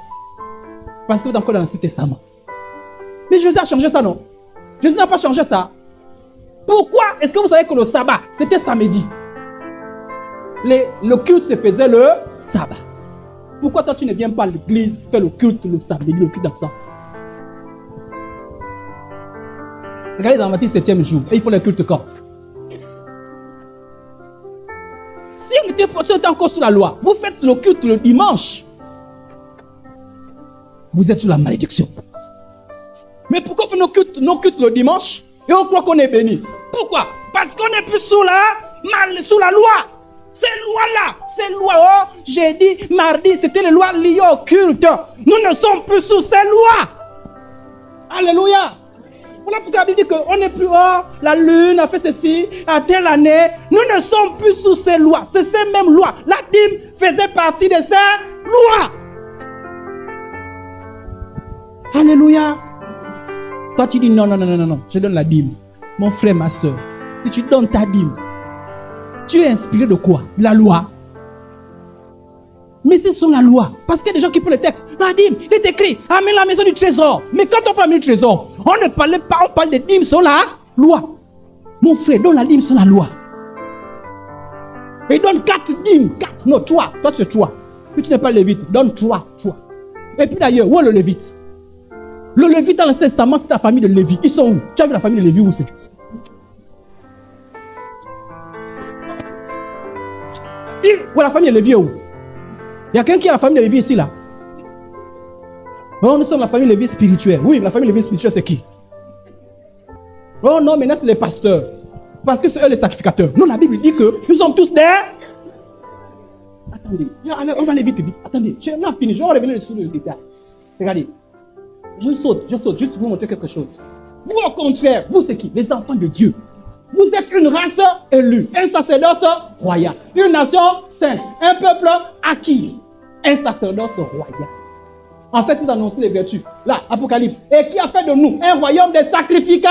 Parce que vous êtes encore dans l'Ancien Testament. Mais Jésus a changé ça, non? Jésus n'a pas changé ça. Pourquoi est-ce que vous savez que le sabbat, c'était samedi? Le culte se faisait le sabbat. Pourquoi toi tu ne viens pas à l'église faire le culte le samedi, le culte d'ensemble? Regardez dans Matthieu 7e jour, et il faut le culte quand? Si on était encore sous la loi, vous faites le culte le dimanche. Vous êtes sous la malédiction. Mais pourquoi on fait nos cultes le dimanche et on croit qu'on est béni? Pourquoi? Parce qu'on n'est plus sous la loi. Ces lois-là, jeudi, mardi, c'était les lois liées au culte. Nous ne sommes plus sous ces lois. Alléluia. Voilà pourquoi la Bible dit qu'on n'est plus, la lune a fait ceci, à telle année. Nous ne sommes plus sous ces lois. C'est ces mêmes lois. La dîme faisait partie de ces lois. Alléluia. Toi tu dis non, je donne la dîme. Mon frère, ma soeur, si tu donnes ta dîme, tu es inspiré de quoi? La loi. Mais c'est sur la loi. Parce qu'il y a des gens qui prennent le texte. La dîme, il est écrit, amène la maison du trésor. Mais quand on parle du trésor, on ne parle pas, on parle de dîme sur la loi. Mon frère, donne la dîme sur la loi. Et donne 4 dîmes. 4, non, 3. Toi, tu es 3. Puis tu n'es pas lévite. Donne 3. Et puis d'ailleurs, où est le lévite? Le lévite dans l'Ancien Testament, c'est la famille de Lévi. Ils sont où? Tu as vu la famille de Lévi où c'est? Où est la famille de Lévi où? Il y a quelqu'un qui a la famille de Lévi ici là? Non, nous sommes la famille de Lévi spirituelle. Oui, la famille de Lévi spirituelle c'est qui? Oh non, maintenant c'est les pasteurs. Parce que c'est eux les sacrificateurs. Non, la Bible dit que nous sommes tous des... Attendez, on va aller vite. Attendez, je n'ai pas fini. Je vais revenir sur le détail. Regardez. Je saute, juste pour vous montrer quelque chose. Vous, au contraire, vous, c'est qui? Les enfants de Dieu. Vous êtes une race élue, un sacerdoce royal, une nation sainte, un peuple acquis, un sacerdoce royal. En fait, vous annoncez les vertus. Là, Apocalypse. Et qui a fait de nous un royaume des sacrificats?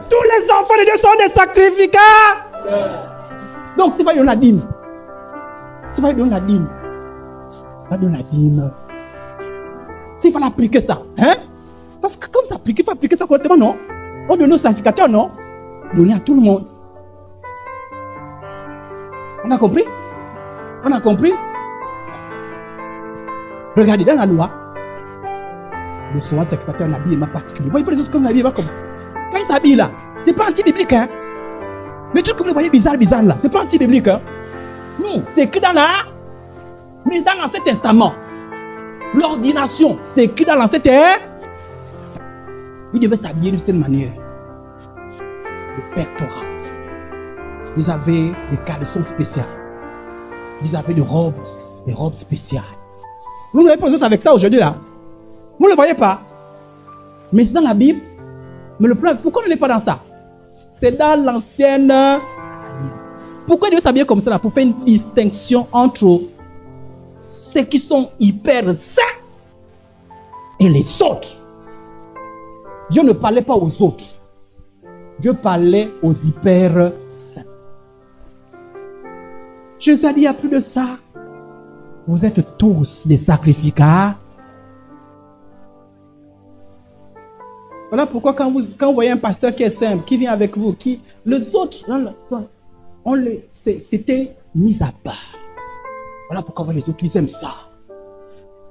Tous les enfants de Dieu sont des sacrificats. Donc, c'est pas donner la dîme. C'est pas donner la dîme. Pas donner la dîme. S'il fallait appliquer ça, hein? Parce que comme ça applique, il faut appliquer ça correctement, non? On donne aux sacrificateurs, non? Donner à tout le monde. On a compris? On a compris? Regardez, dans la loi, le souvent sacrificateur a un habillement particulier. Vous voyez pas les autres comme l'habillement comme. Quand ils s'habillent là, c'est pas anti-biblique, hein? Mais tout que vous voyez bizarre là, c'est pas anti-biblique, hein? Non, c'est écrit dans la. Mais dans l'Ancien Testament. L'ordination, c'est écrit dans l'Ancien Testament. Ils devaient s'habiller d'une certaine manière. Le pectoral. Ils avaient des caleçons spéciaux. Ils avaient des robes spéciales. Vous n'avez pas les autres avec ça aujourd'hui là. Vous ne le voyez pas. Mais c'est dans la Bible. Mais le problème, pourquoi on n'est pas dans ça? C'est dans l'ancienne. Pourquoi ils devaient s'habiller comme ça là? Pour faire une distinction entre ceux qui sont hyper saints et les autres. Dieu ne parlait pas aux autres. Dieu parlait aux hyper saints. Jésus a dit, il n'y a plus de ça. Vous êtes tous des sacrificats. Voilà pourquoi quand vous voyez un pasteur qui est simple, qui vient avec vous, les autres, c'était mis à part. Voilà pourquoi les autres, ils aiment ça.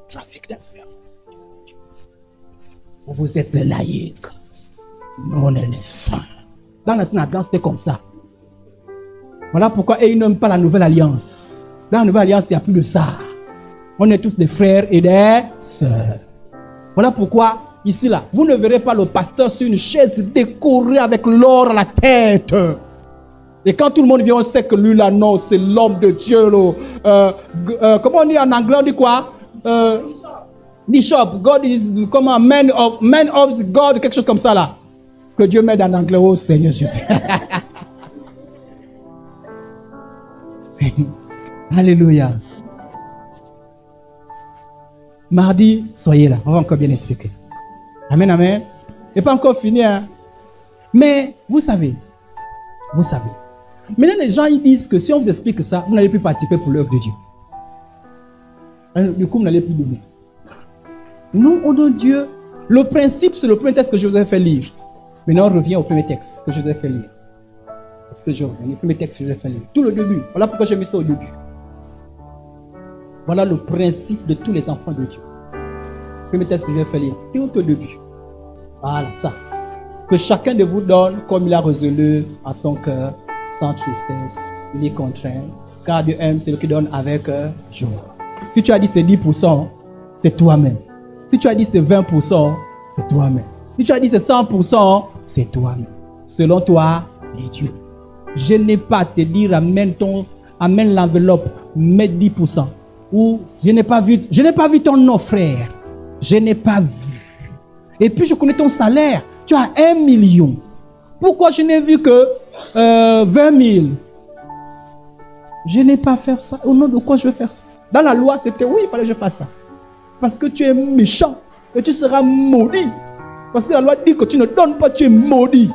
Trafic d'influence. Vous êtes les laïcs. Nous, on est les saints. Dans la synagogue, c'était comme ça. Voilà pourquoi ils n'aiment pas la nouvelle alliance. Dans la nouvelle alliance, il n'y a plus de ça. On est tous des frères et des sœurs. Voilà pourquoi, ici, là, vous ne verrez pas le pasteur sur une chaise décorée avec l'or à la tête. Et quand tout le monde vient, on sait que lui, là, non, c'est l'homme de Dieu. Comment on dit en anglais, on dit quoi? Bishop, God is, comment, man of God, quelque chose comme ça, là. Que Dieu m'aide en anglais, oh Seigneur Jésus. Alléluia. Mardi, soyez là. On va encore bien expliquer. Amen, amen. Et pas encore fini, hein. Mais vous savez. Maintenant, les gens ils disent que si on vous explique ça, vous n'allez plus participer pour l'œuvre de Dieu. Du coup, vous n'allez plus donner. Non, au nom de Dieu. Le principe, c'est le premier texte que je vous ai fait lire. Maintenant, on revient au premier texte que je vous ai fait lire. Est-ce que je reviens? Le premier texte que je vous ai fait lire. Tout le début. Voilà pourquoi j'ai mis ça au début. Voilà le principe de tous les enfants de Dieu. Le premier texte que je vais faire lire. Tout au début. Voilà, ça. Que chacun de vous donne comme il a résolu à son cœur, sans tristesse, il est contraint. Car Dieu aime celui qui donne avec joie. Si tu as dit c'est 10%, c'est toi-même. Si tu as dit c'est 20%, c'est toi-même. Si tu as dit c'est 100%, c'est toi-même. Selon toi, les dieux. Je n'ai pas à te dire amène l'enveloppe, mets 10%. Ou je n'ai pas vu ton nom, frère. Je n'ai pas vu. Et puis je connais ton salaire. Tu as 1 million. Pourquoi je n'ai vu que 20 000? Je n'ai pas fait ça. Au nom de quoi je vais faire ça? Dans la loi, c'était oui, il fallait que je fasse ça. Parce que tu es méchant et tu seras maudit. Parce que la loi dit que tu ne donnes pas, tu es maudit.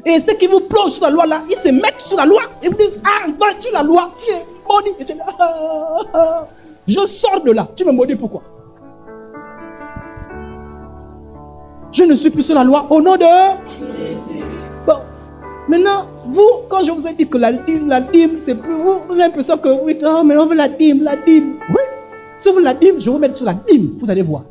Et ceux qui vous plongent sur la loi là, ils se mettent sur la loi et vous disent, ah, vas-tu la loi, tu es maudit. Et tu dis, je sors de là. Tu me maudis pourquoi? Je ne suis plus sur la loi au nom de... Bon, maintenant, vous, quand je vous ai dit que la dîme, c'est plus... Vous avez l'impression que, oui, oh, mais on veut la dîme. Oui, si vous voulez la dîme, je vais vous mettre sur la dîme. Vous allez voir.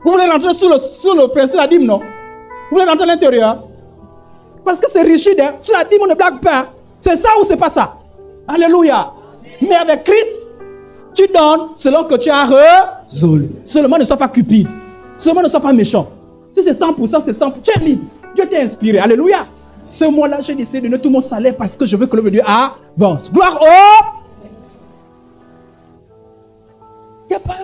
Vous voulez rentrer sur le principe de la dîme, non? Vous voulez rentrer à l'intérieur? Parce que c'est rigide, hein? Sur la dîme, on ne blague pas. C'est ça ou c'est pas ça? Alléluia. Mais avec Christ, tu donnes selon que tu as résolu. Seulement ne sois pas cupide. Seulement ne sois pas méchant. Si c'est 100%, c'est 100%. Tu es libre. Dieu t'a inspiré. Alléluia. Ce mois-là, j'ai décidé de donner tout mon salaire parce que je veux que l'œuvre de Dieu avance. Gloire au... Il n'y a pas...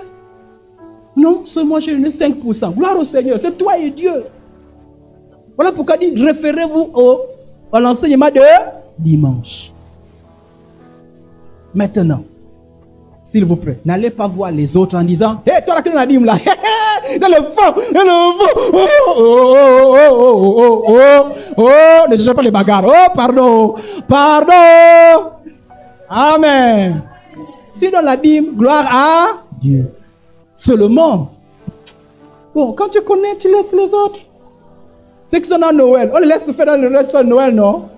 Non, ce mois, j'ai donné 5%. Gloire au Seigneur. C'est toi et Dieu. Voilà pourquoi il dit, référez-vous à l'enseignement de dimanche. Maintenant, s'il vous plaît, n'allez pas voir les autres en disant, hé, toi là qui la dîme là, dans le vent, ne cherchez pas les bagarres, pardon, amen. Si dans la dîme, gloire à Dieu. Seulement, bon, quand tu connais, tu laisses les autres. Ceux qui sont dans Noël, on les laisse faire dans le reste de Noël, non?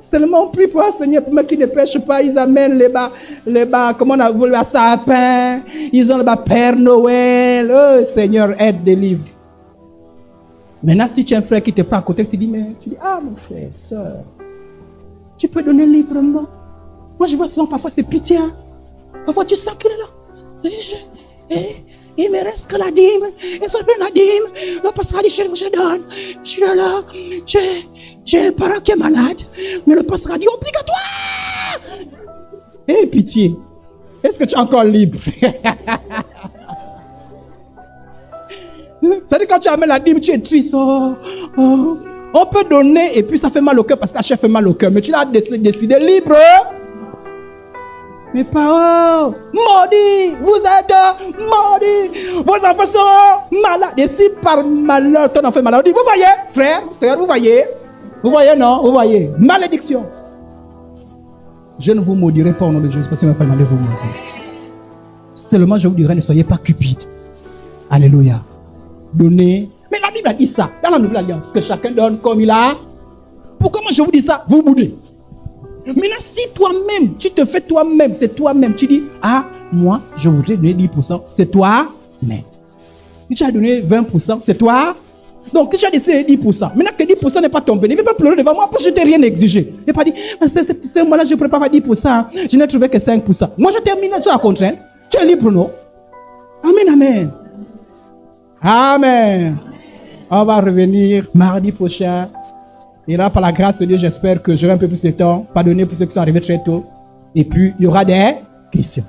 Seulement on prie pour un Seigneur, pour qui ne pêchent pas, ils amènent les bas, comment on a voulu, à sapin, ils ont le bas Père Noël, oh Seigneur, aide, délivre. Maintenant, si tu as un frère qui te prend à côté, tu dis, ah mon frère, soeur, tu peux donner librement. Moi, je vois souvent, parfois, c'est pitié. Hein. Parfois, tu sens qu'il est là. Il me reste que la dîme. Et ça fait la dîme. Le pasteur a dit, je donne. Je suis là. J'ai un parent qui est malade. Mais le pasteur a dit, obligatoire. Eh, pitié. Est-ce que tu es encore libre? C'est-à-dire quand tu amènes la dîme, tu es triste. On peut donner et puis ça fait mal au cœur parce que la chair fait mal au cœur. Mais tu l'as décidé libre. Mes parents, maudits, vous êtes maudits. Vos enfants sont malades. Et si par malheur ton enfant est malade, vous voyez, frère, sœur, vous voyez, non, vous voyez, malédiction. Je ne vous maudirai pas au nom de Jésus parce qu'il m'a pas demandé de vous maudire. Seulement je vous dirai, ne soyez pas cupides. Alléluia. Donnez. Mais la Bible a dit ça dans la Nouvelle Alliance, que chacun donne comme il a. Pourquoi moi je vous dis ça? Vous boudez. Maintenant, si toi-même, tu te fais toi-même, c'est toi-même, tu dis, ah, moi, je voudrais donner 10%, c'est toi-même. Si tu as donné 20%, c'est toi. Donc, si tu as décidé 10%, maintenant que 10% n'est pas tombé, ne viens pas pleurer devant moi parce que je ne t'ai rien exigé. Je n'ai pas dit, ce mois-là, je ne pourrais pas faire 10%, je n'ai trouvé que 5%. Moi, je termine sur la contrainte. Tu es libre, non? Amen, amen. Amen. On va revenir mardi prochain. Et là, par la grâce de Dieu, j'espère que j'aurai un peu plus de temps. Pardonnez pour ceux qui sont arrivés très tôt. Et puis, il y aura des questions.